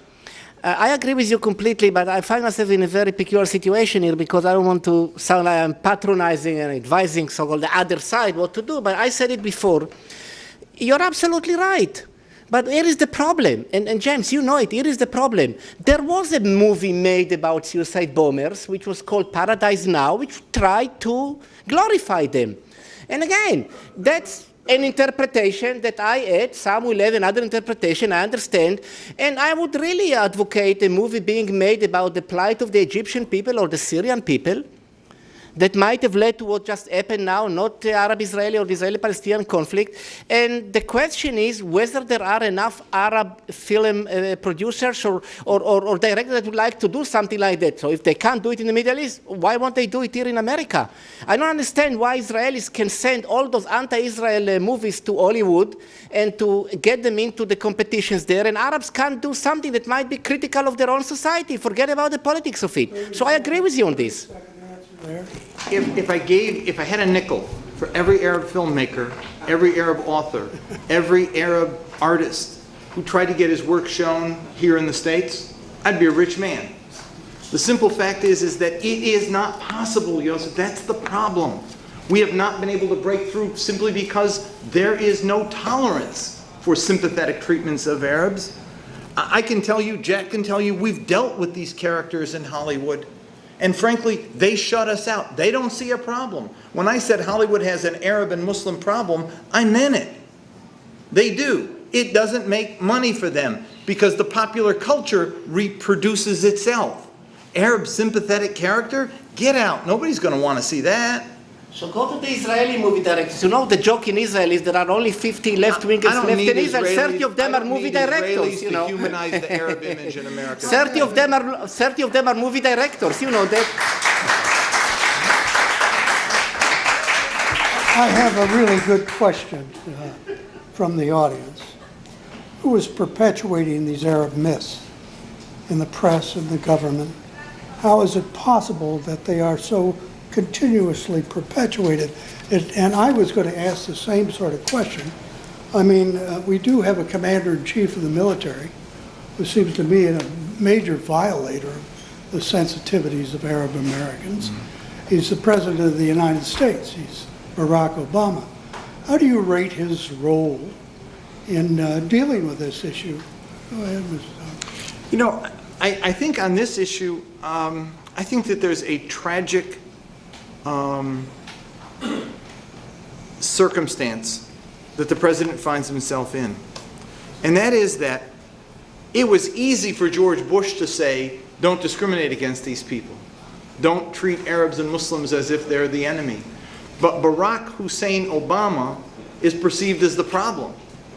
[SPEAKER 7] I agree with you completely, but I find myself in a very peculiar situation here because I don't want to sound like I'm patronizing and advising so-called the other side what to do, but I said it before. You're absolutely right. But here is the problem, and James, you know it, here is the problem. There was a movie made about suicide bombers, which was called Paradise Now, which tried to glorify them. And again, that's an interpretation that I add, some will have another interpretation, I understand, and I would really advocate a movie being made about the plight of the Egyptian people or the Syrian people, that might have led to what just happened now, not the Arab-Israeli or the Israeli-Palestinian conflict. And the question is whether there are enough Arab film producers or directors that would like to do something like that. So if they can't do it in the Middle East, why won't they do it here in America? I don't understand why Israelis can send all those anti-Israel movies to Hollywood and to get them into the competitions there, and Arabs can't do something that might be critical of their own society. Forget about the politics of it. So I agree with you on this.
[SPEAKER 8] If I had a nickel for every Arab filmmaker, every Arab author, every Arab artist who tried to get his work shown here in the States, I'd be a rich man. The simple fact is that it is not possible, Josef. That's the problem. We have not been able to break through simply because there is no tolerance for sympathetic treatments of Arabs. I can tell you, Jack can tell you, we've dealt with these characters in Hollywood. And frankly, they shut us out. They don't see a problem. When I said Hollywood has an Arab and Muslim problem, I meant it. They do. It doesn't make money for them because the popular culture reproduces itself. Arab sympathetic character? Get out. Nobody's going to want to see that.
[SPEAKER 7] So go to the Israeli movie directors. You know, the joke in Israel is there are only 50 left-wingers left in Israel. 30 of them are movie directors. You know,
[SPEAKER 8] to humanize the Arab image in America.
[SPEAKER 7] 30 of them are movie directors. You know that.
[SPEAKER 3] I have a really good question. from the audience, who is perpetuating these Arab myths in the press and the government? How is it possible that they are so continuously perpetuated? And I was going to ask the same sort of question. I mean, we do have a commander-in-chief of the military who seems to me a major violator of the sensitivities of Arab Americans. He's the President of the United States. He's Barack Obama. How do you rate his role in dealing with this issue? Go ahead, Mr. Zogby.
[SPEAKER 8] You know, I think on this issue, I think that there's a tragic circumstance that the president finds himself in. And that is that it was easy for George Bush to say, don't discriminate against these people. Don't treat Arabs and Muslims as if they're the enemy. But Barack Hussein Obama is perceived as the problem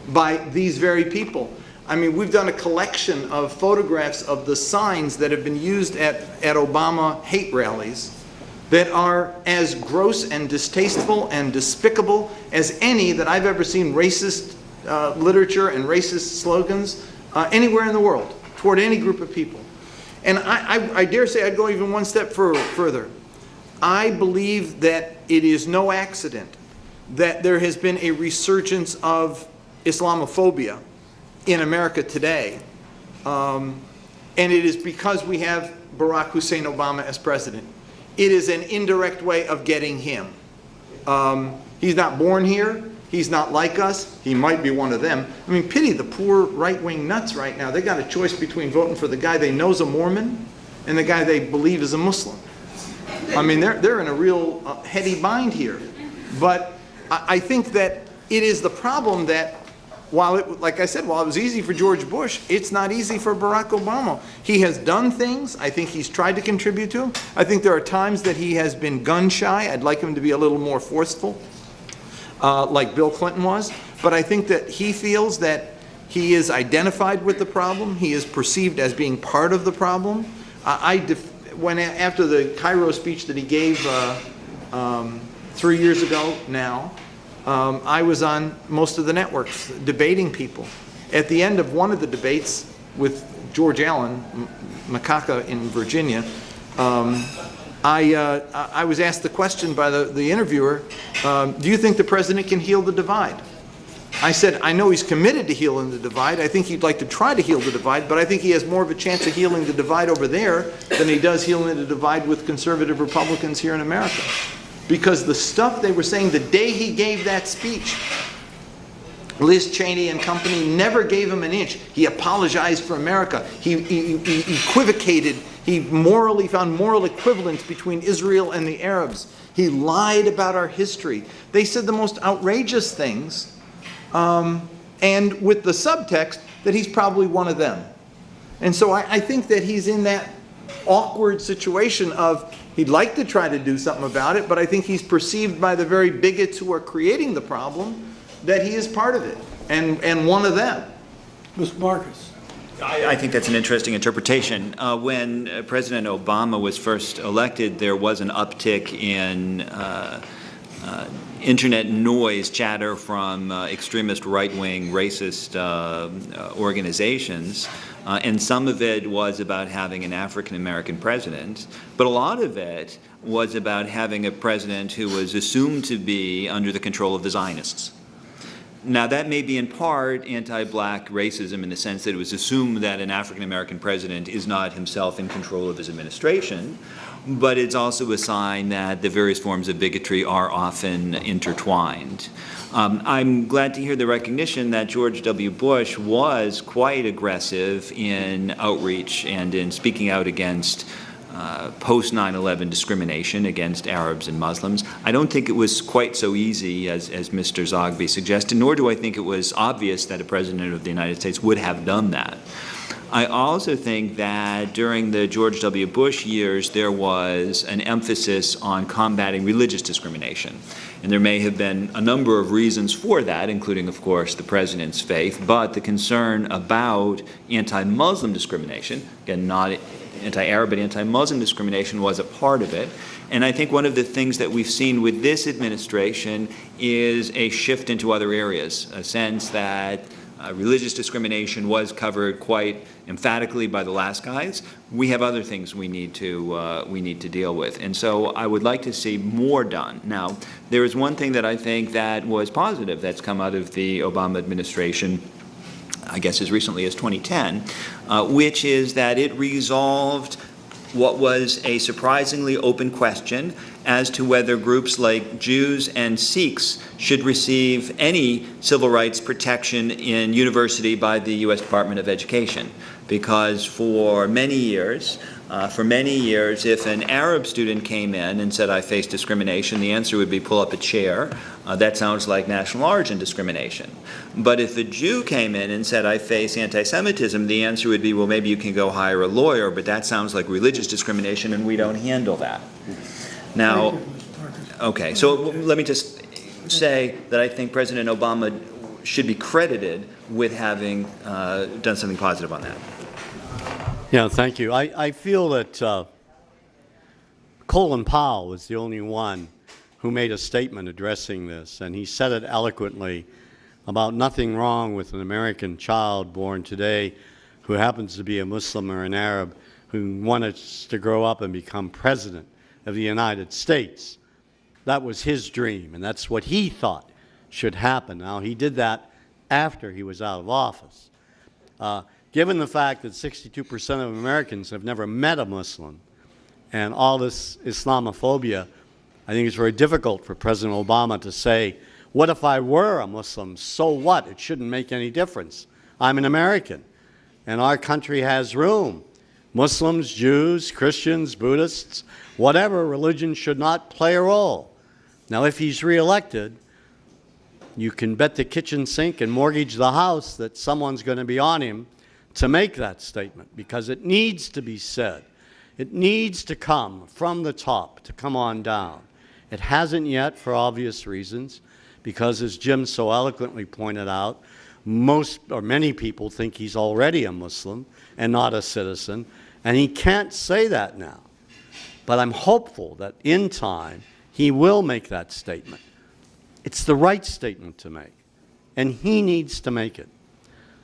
[SPEAKER 8] by these very people. I mean, we've done a collection of photographs of the signs that have been used at Obama hate rallies that are as gross and distasteful and despicable as any that I've ever seen racist literature and racist slogans anywhere in the world toward any group of people. And I dare say I'd go even one step further. I believe that it is no accident that there has been a resurgence of Islamophobia in America today. And it is because we have Barack Hussein Obama as president. It is an indirect way of getting him. He's not born here. He's not like us. He might be one of them. I mean, pity the poor right-wing nuts right now. They got a choice between voting for the guy they know is a Mormon and the guy they believe is a Muslim. I mean, they're in a real heady bind here. But I think that it is the problem that like I said, while it was easy for George Bush, it's not easy for Barack Obama. He has done things. I think he's tried to contribute to them. I think there are times that he has been gun shy. I'd like him to be a little more forceful, like Bill Clinton was. But I think that he feels that he is identified with the problem. He is perceived as being part of the problem. After the Cairo speech that he gave 3 years ago now, I was on most of the networks debating people. At the end of one of the debates with George Allen, Macaca in Virginia, I was asked the question by the interviewer, do you think the president can heal the divide? I said, I know he's committed to healing the divide. I think he'd like to try to heal the divide, but I think he has more of a chance of healing the divide over there than he does healing the divide with conservative Republicans here in America. Because the stuff they were saying the day he gave that speech, Liz Cheney and company never gave him an inch. He apologized for America. He equivocated. He found moral equivalence between Israel and the Arabs. He lied about our history. They said the most outrageous things, and with the subtext that he's probably one of them. And so I think that he's in that awkward situation of he'd like to try to do something about it, but I think he's perceived by the very bigots who are creating the problem that he is part of it and one of them.
[SPEAKER 3] Mr. Marcus.
[SPEAKER 9] I think that's an interesting interpretation. When President Obama was first elected, there was an uptick in internet noise, chatter from extremist right-wing racist organizations. And some of it was about having an African-American president, but a lot of it was about having a president who was assumed to be under the control of the Zionists. Now, that may be in part anti-black racism in the sense that it was assumed that an African-American president is not himself in control of his administration, but it's also a sign that the various forms of bigotry are often intertwined. I'm glad to hear the recognition that George W. Bush was quite aggressive in outreach and in speaking out against post 9/11 discrimination against Arabs and Muslims. I don't think it was quite so easy as Mr. Zogby suggested, nor do I think it was obvious that a president of the United States would have done that. I also think that during the George W. Bush years, there was an emphasis on combating religious discrimination. And there may have been a number of reasons for that, including, of course, the president's faith, but the concern about anti-Muslim discrimination, again, not anti-Arab, but anti-Muslim discrimination was a part of it. And I think one of the things that we've seen with this administration is a shift into other areas, a sense that religious discrimination was covered quite emphatically by the last guys. We have other things we need to deal with, and so I would like to see more done. Now, there is one thing that I think that was positive that's come out of the Obama administration, I guess as recently as 2010, which is that it resolved what was a surprisingly open question as to whether groups like Jews and Sikhs should receive any civil rights protection in university by the U.S. Department of Education. Because for many years, if an Arab student came in and said, I face discrimination, the answer would be pull up a chair. That sounds like national origin discrimination. But if a Jew came in and said, I face anti-Semitism, the answer would be, well, maybe you can go hire a lawyer, but that sounds like religious discrimination and we don't handle that. Now, okay, so let me just say that I think President Obama should be credited with having done something positive on that.
[SPEAKER 10] Yeah, thank you. I feel that Colin Powell was the only one who made a statement addressing this, and he said it eloquently about nothing wrong with an American child born today who happens to be a Muslim or an Arab who wanted to grow up and become president of the United States. That was his dream, and that's what he thought should happen. Now, he did that after he was out of office. Given the fact that 62% of Americans have never met a Muslim and all this Islamophobia, I think it's very difficult for President Obama to say, what if I were a Muslim? So what? It shouldn't make any difference. I'm an American, and our country has room. Muslims, Jews, Christians, Buddhists, whatever religion should not play a role. Now, if he's reelected, you can bet the kitchen sink and mortgage the house that someone's going to be on him to make that statement, because it needs to be said. It needs to come from the top, to come on down. It hasn't yet, for obvious reasons, because as Jim so eloquently pointed out, most or many people think he's already a Muslim and not a citizen, and he can't say that now. But I'm hopeful that in time he will make that statement. It's the right statement to make, and he needs to make it.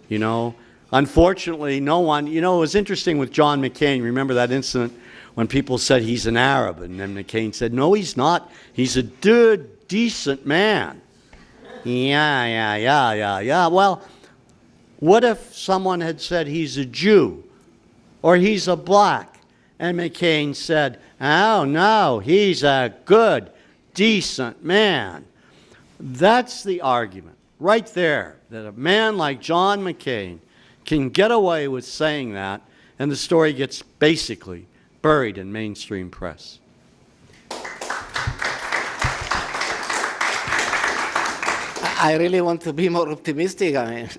[SPEAKER 10] You know, unfortunately, no one, you know, it was interesting with John McCain. Remember that incident when people said he's an Arab, and then McCain said, no, he's not. He's a good, decent man. Yeah. Well, what if someone had said he's a Jew or he's a black, and McCain said, oh, no, he's a good, decent man? That's the argument right there, that a man like John McCain can get away with saying that, and the story gets basically buried in mainstream press.
[SPEAKER 7] I really want to be more optimistic. I mean,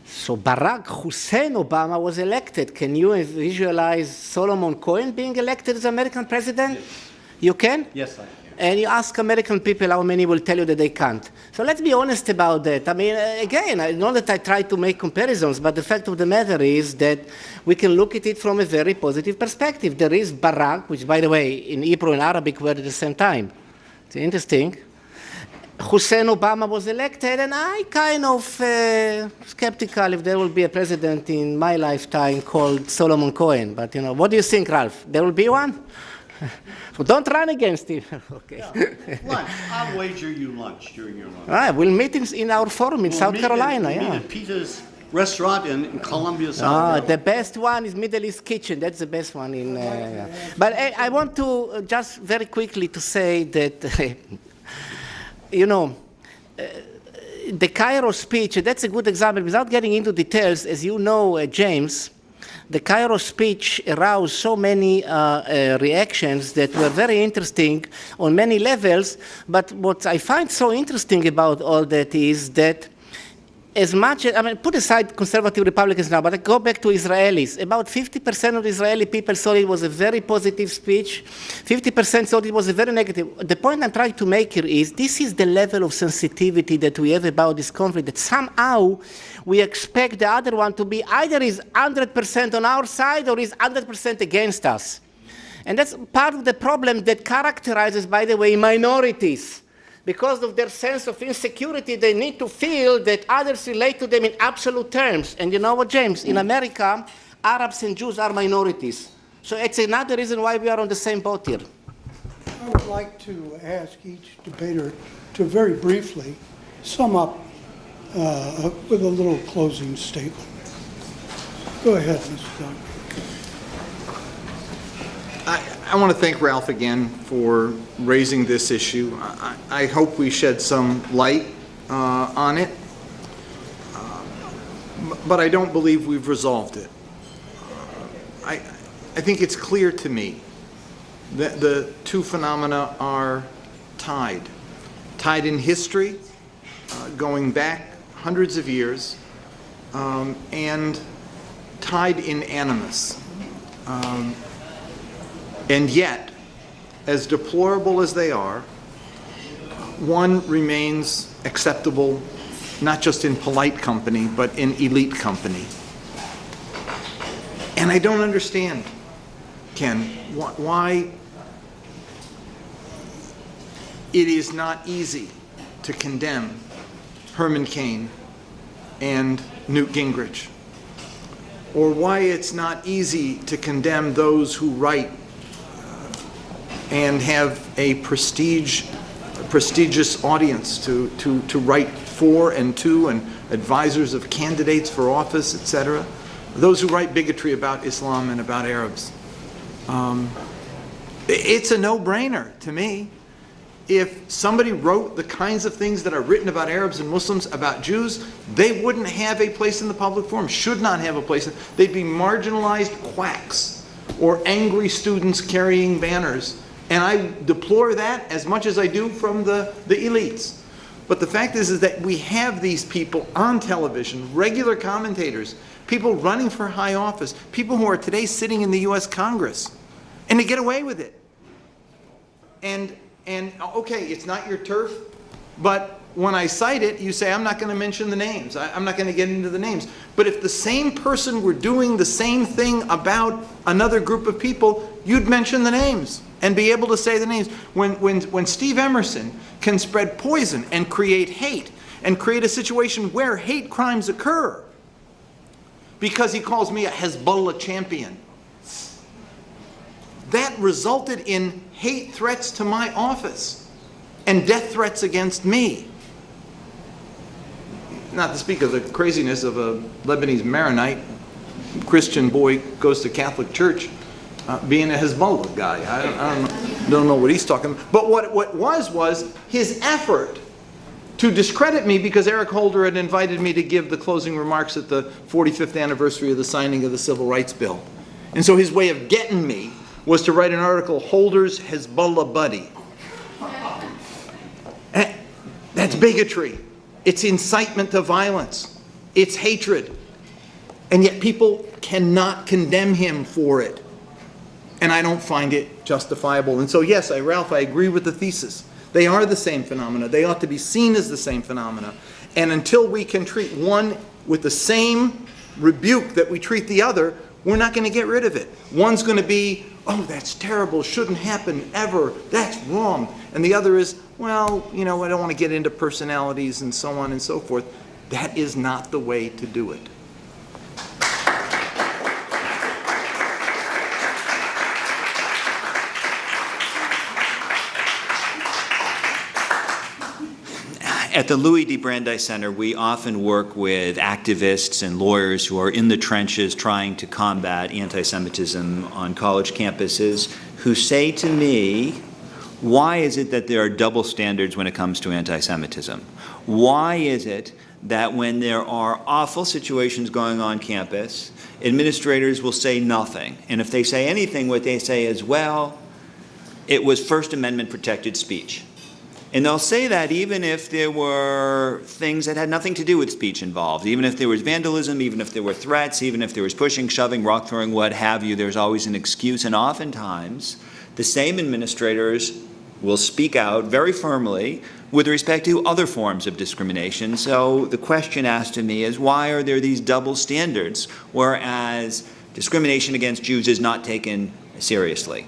[SPEAKER 7] so Barack Hussein Obama was elected. Can you visualize Solomon Cohen being elected as American president? Yes. You can?
[SPEAKER 10] Yes, I can.
[SPEAKER 7] And you ask American people, how many will tell you that they can't. So let's be honest about that. I mean, again, I know that I try to make comparisons, but the fact of the matter is that we can look at it from a very positive perspective. There is Barak, which, by the way, in Hebrew and Arabic were at the same time. It's interesting. Hussein Obama was elected, and I kind of skeptical if there will be a president in my lifetime called Solomon Cohen. But, you know, what do you think, Ralph? There will be one? So don't run against him. Okay.
[SPEAKER 10] Yeah. Lunch. I'll wager you lunch during your lunch.
[SPEAKER 7] All right, we'll meet in our forum in South Carolina.
[SPEAKER 10] We'll meet at Peter's restaurant in Columbia, South Carolina.
[SPEAKER 7] The best one is Middle East Kitchen. That's the best one in. But I want to just very quickly to say that, you know, the Cairo speech. That's a good example. Without getting into details, as you know, James. The Cairo speech aroused so many reactions that were very interesting on many levels. But what I find so interesting about all that is that as much as, I mean, put aside conservative Republicans now, but I go back to Israelis. About 50% of the Israeli people thought it was a very positive speech. 50% thought it was a very negative. The point I'm trying to make here is this is the level of sensitivity that we have about this conflict, that somehow we expect the other one to be either is 100% on our side or is 100% against us. And that's part of the problem that characterizes, by the way, minorities. Because of their sense of insecurity, they need to feel that others relate to them in absolute terms. And you know what, James? In America, Arabs and Jews are minorities. So it's another reason why we are on the same boat here.
[SPEAKER 3] I would like to ask each debater to very briefly sum up with a little closing statement. Go ahead, Mr. Zogby.
[SPEAKER 8] I want to thank Ralph again for raising this issue. I hope we shed some light on it, but I don't believe we've resolved it. I think it's clear to me that the two phenomena are tied in history, going back hundreds of years, and tied in animus. And yet, as deplorable as they are, one remains acceptable not just in polite company, but in elite company. And I don't understand, Ken, why it is not easy to condemn Herman Cain and Newt Gingrich, or why it's not easy to condemn those who write and have a prestigious audience to write for and to, and advisors of candidates for office, etc. Those who write bigotry about Islam and about Arabs. It's a no-brainer to me. If somebody wrote the kinds of things that are written about Arabs and Muslims, about Jews, they wouldn't have a place in the public forum, should not have a place. They'd be marginalized quacks or angry students carrying banners. And I deplore that as much as I do from the elites. But the fact is that we have these people on television, regular commentators, people running for high office, people who are today sitting in the U.S. Congress, and they get away with it. And okay, it's not your turf, but when I cite it, you say, I'm not going to mention the names. I'm not going to get into the names. But if the same person were doing the same thing about another group of people, you'd mention the names and be able to say the names. When Steve Emerson can spread poison and create hate and create a situation where hate crimes occur because he calls me a Hezbollah champion, that resulted in hate threats to my office and death threats against me. Not to speak of the craziness of a Lebanese Maronite, Christian boy, goes to Catholic church, being a Hezbollah guy. I don't know what he's talking about. But what was his effort to discredit me because Eric Holder had invited me to give the closing remarks at the 45th anniversary of the signing of the Civil Rights Bill. And so his way of getting me was to write an article, Holder's Hezbollah Buddy. That's bigotry. It's incitement to violence. It's hatred. And yet people cannot condemn him for it. And I don't find it justifiable. And so yes, Ralph, I agree with the thesis. They are the same phenomena. They ought to be seen as the same phenomena. And until we can treat one with the same rebuke that we treat the other, we're not going to get rid of it. One's going to be, oh, that's terrible, shouldn't happen ever, that's wrong. And the other is, well, I don't want to get into personalities and so on and so forth. That is not the way to do it.
[SPEAKER 9] At the Louis D. Brandeis Center, we often work with activists and lawyers who are in the trenches trying to combat anti-Semitism on college campuses, who say to me, why is it that there are double standards when it comes to anti-Semitism? Why is it that when there are awful situations going on campus, administrators will say nothing? And if they say anything, what they say is, well, it was First Amendment protected speech. And they'll say that even if there were things that had nothing to do with speech involved, even if there was vandalism, even if there were threats, even if there was pushing, shoving, rock throwing, what have you, there's always an excuse. And oftentimes, the same administrators will speak out very firmly with respect to other forms of discrimination. So the question asked to me is, why are there these double standards, whereas discrimination against Jews is not taken seriously?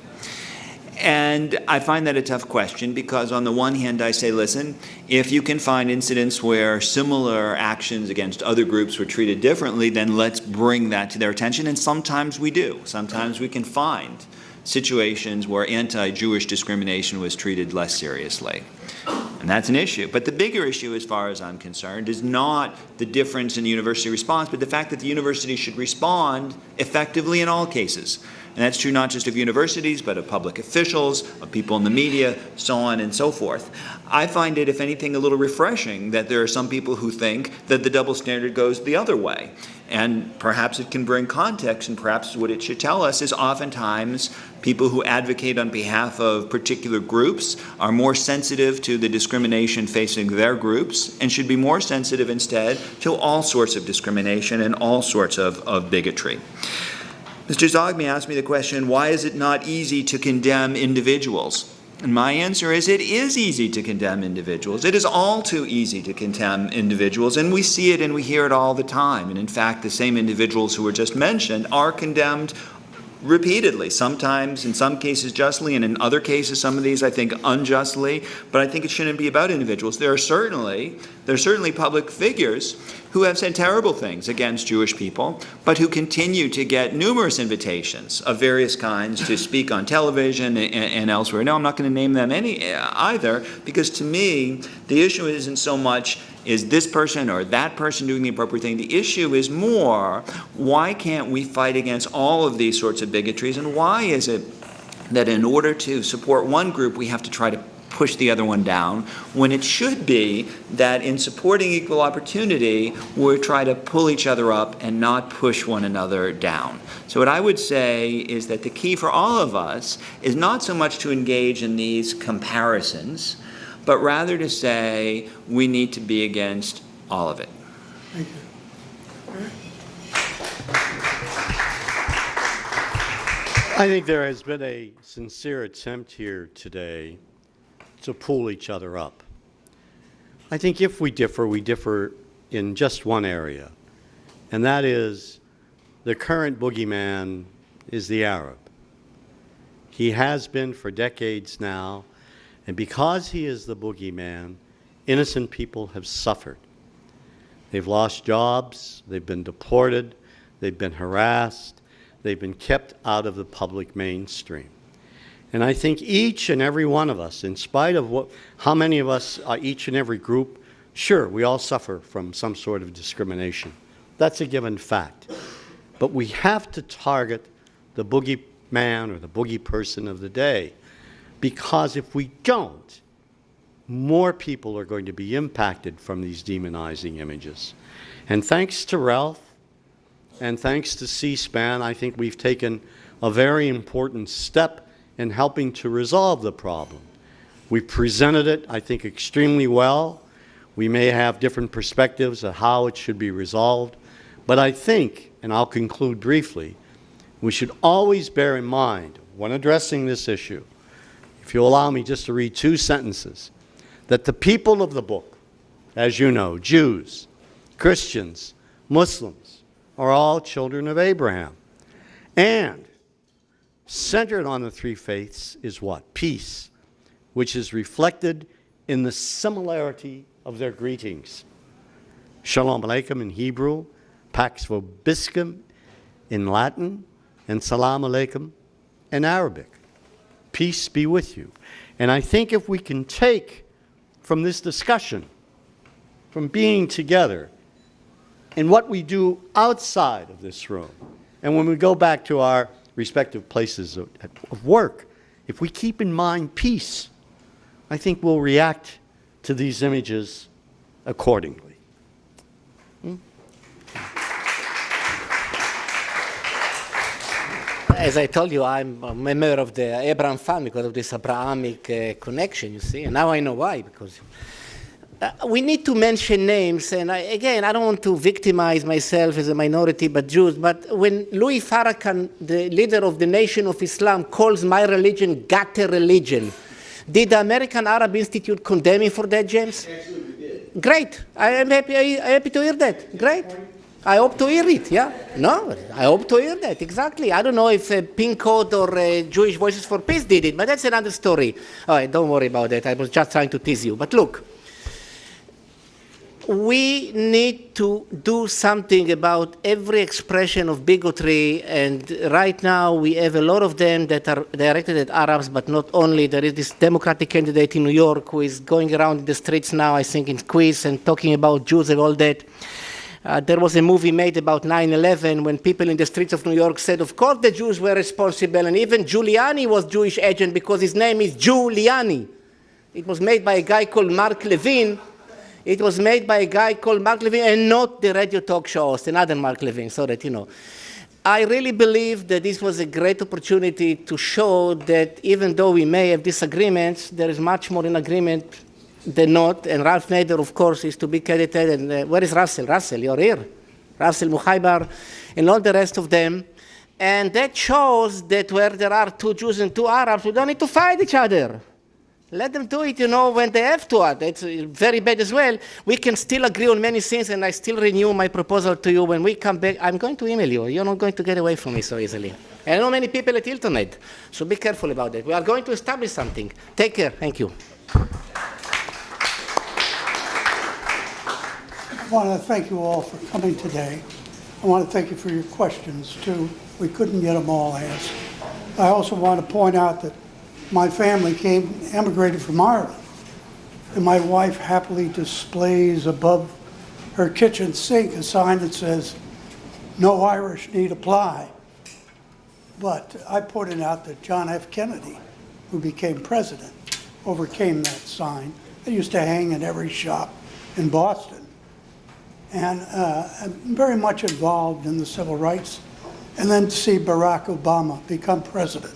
[SPEAKER 9] And I find that a tough question because on the one hand I say, listen, if you can find incidents where similar actions against other groups were treated differently, then let's bring that to their attention. And sometimes we do. Sometimes we can find situations where anti-Jewish discrimination was treated less seriously. And that's an issue. But the bigger issue, as far as I'm concerned, is not the difference in the university response, but the fact that the university should respond effectively in all cases. And that's true not just of universities, but of public officials, of people in the media, so on and so forth. I find it, if anything, a little refreshing that there are some people who think that the double standard goes the other way. And perhaps it can bring context, and perhaps what it should tell us is oftentimes people who advocate on behalf of particular groups are more sensitive to the discrimination facing their groups and should be more sensitive instead to all sorts of discrimination and all sorts of bigotry. Mr. Zogby asked me the question, why is it not easy to condemn individuals? And my answer is, it is easy to condemn individuals. It is all too easy to condemn individuals, and we see it and we hear it all the time. And in fact, the same individuals who were just mentioned are condemned repeatedly, sometimes, in some cases justly, and in other cases, some of these I think unjustly, but I think it shouldn't be about individuals. There are certainly public figures who have said terrible things against Jewish people, but who continue to get numerous invitations of various kinds to speak on television and elsewhere. No, I'm not going to name them either, because to me, the issue isn't so much is this person or that person doing the appropriate thing. The issue is more, why can't we fight against all of these sorts of bigotries, and why is it that in order to support one group, we have to try to push the other one down, when it should be that in supporting equal opportunity, we try to pull each other up and not push one another down. So what I would say is that the key for all of us is not so much to engage in these comparisons, but rather to say we need to be against all of it.
[SPEAKER 3] Thank you.
[SPEAKER 10] I think there has been a sincere attempt here today to pull each other up. I think if we differ in just one area, and that is the current boogeyman is the Arab. He has been for decades now, and because he is the boogeyman, innocent people have suffered. They've lost jobs, they've been deported, they've been harassed, they've been kept out of the public mainstream. And I think each and every one of us, in spite of how many of us are each and every group, sure, we all suffer from some sort of discrimination. That's a given fact. But we have to target the boogeyman or the boogie person of the day, because if we don't, more people are going to be impacted from these demonizing images. And thanks to Ralph, and thanks to C-SPAN, I think we've taken a very important step in helping to resolve the problem. We presented it, I think, extremely well. We may have different perspectives of how it should be resolved, but I think, and I'll conclude briefly, we should always bear in mind, when addressing this issue, if you'll allow me just to read 2 sentences, that the people of the book, as you know, Jews, Christians, Muslims, are all children of Abraham. And centered on the 3 faiths is what? Peace, which is reflected in the similarity of their greetings. Shalom Aleichem in Hebrew, Pax Vobiscum in Latin, and Salam Aleichem in Arabic. Peace be with you. And I think if we can take from this discussion, from being together, and what we do outside of this room, and when we go back to our respective places of work, if we keep in mind peace, I think we'll react to these images accordingly.
[SPEAKER 7] as I told you, I'm a member of the Abraham family because of this Abrahamic connection, you see. And now I know why, because we need to mention names. And again, I don't want to victimize myself as a minority, but Jews. But when Louis Farrakhan, the leader of the Nation of Islam, calls my religion gutter religion, did the American Arab Institute condemn me for that, James?
[SPEAKER 8] Absolutely did.
[SPEAKER 7] Great. I am happy to hear that. Great. I hope to hear it, yeah? No, I hope to hear that, exactly. I don't know if Pink Code or Jewish Voices for Peace did it, but that's another story. All right, don't worry about that. I was just trying to tease you. But look, we need to do something about every expression of bigotry, and right now we have a lot of them that are directed at Arabs, but not only. There is this Democratic candidate in New York who is going around in the streets now, I think in Queens, and talking about Jews and all that. There was a movie made about 9/11 when people in the streets of New York said, of course the Jews were responsible, and even Giuliani was Jewish agent because his name is Giuliani. It was made by a guy called Mark Levin. It was made by a guy called Mark Levin and not the radio talk show host, another Mark Levin, so that you know. I really believe that this was a great opportunity to show that even though we may have disagreements, there is much more in agreement than not. And Ralph Nader, of course, is to be credited. And where is Russell? Russell, you're here. Russell Muhaibar and all the rest of them. And that shows that where there are two Jews and two Arabs, we don't need to fight each other. Let them do it, you know, when they have to. That's very bad as well. We can still agree on many things, and I still renew my proposal to you. When we come back, I'm going to email you. You're not going to get away from me so easily. And I know many people at Hilton Head, so be careful about that. We are going to establish something. Take care. Thank you.
[SPEAKER 3] I want to thank you all for coming today. I want to thank you for your questions, too. We couldn't get them all asked. I also want to point out that my family emigrated from Ireland, and my wife happily displays above her kitchen sink a sign that says, "No Irish need apply." But I pointed out that John F. Kennedy, who became president, overcame that sign. It used to hang in every shop in Boston. And I'm very much involved in the civil rights, and then to see Barack Obama become president.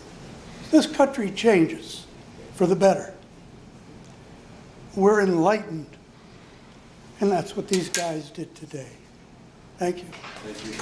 [SPEAKER 3] This country changes for the better. We're enlightened, and that's what these guys did today. Thank you.
[SPEAKER 6] Thank you.